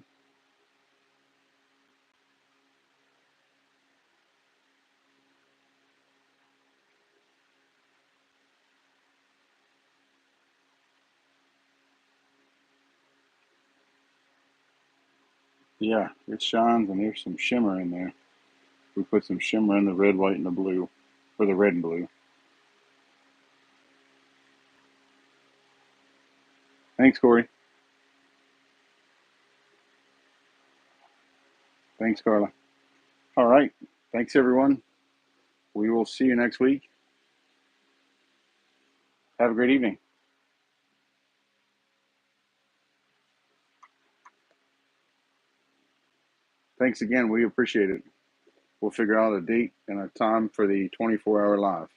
Yeah, it shines and there's some shimmer in there. We put some shimmer in the red, white, and the blue, or the red and blue. Thanks, Corey. Thanks, Carla. All right. Thanks, everyone. We will see you next week. Have a great evening. Thanks again. We appreciate it. We'll figure out a date and a time for the 24-hour live.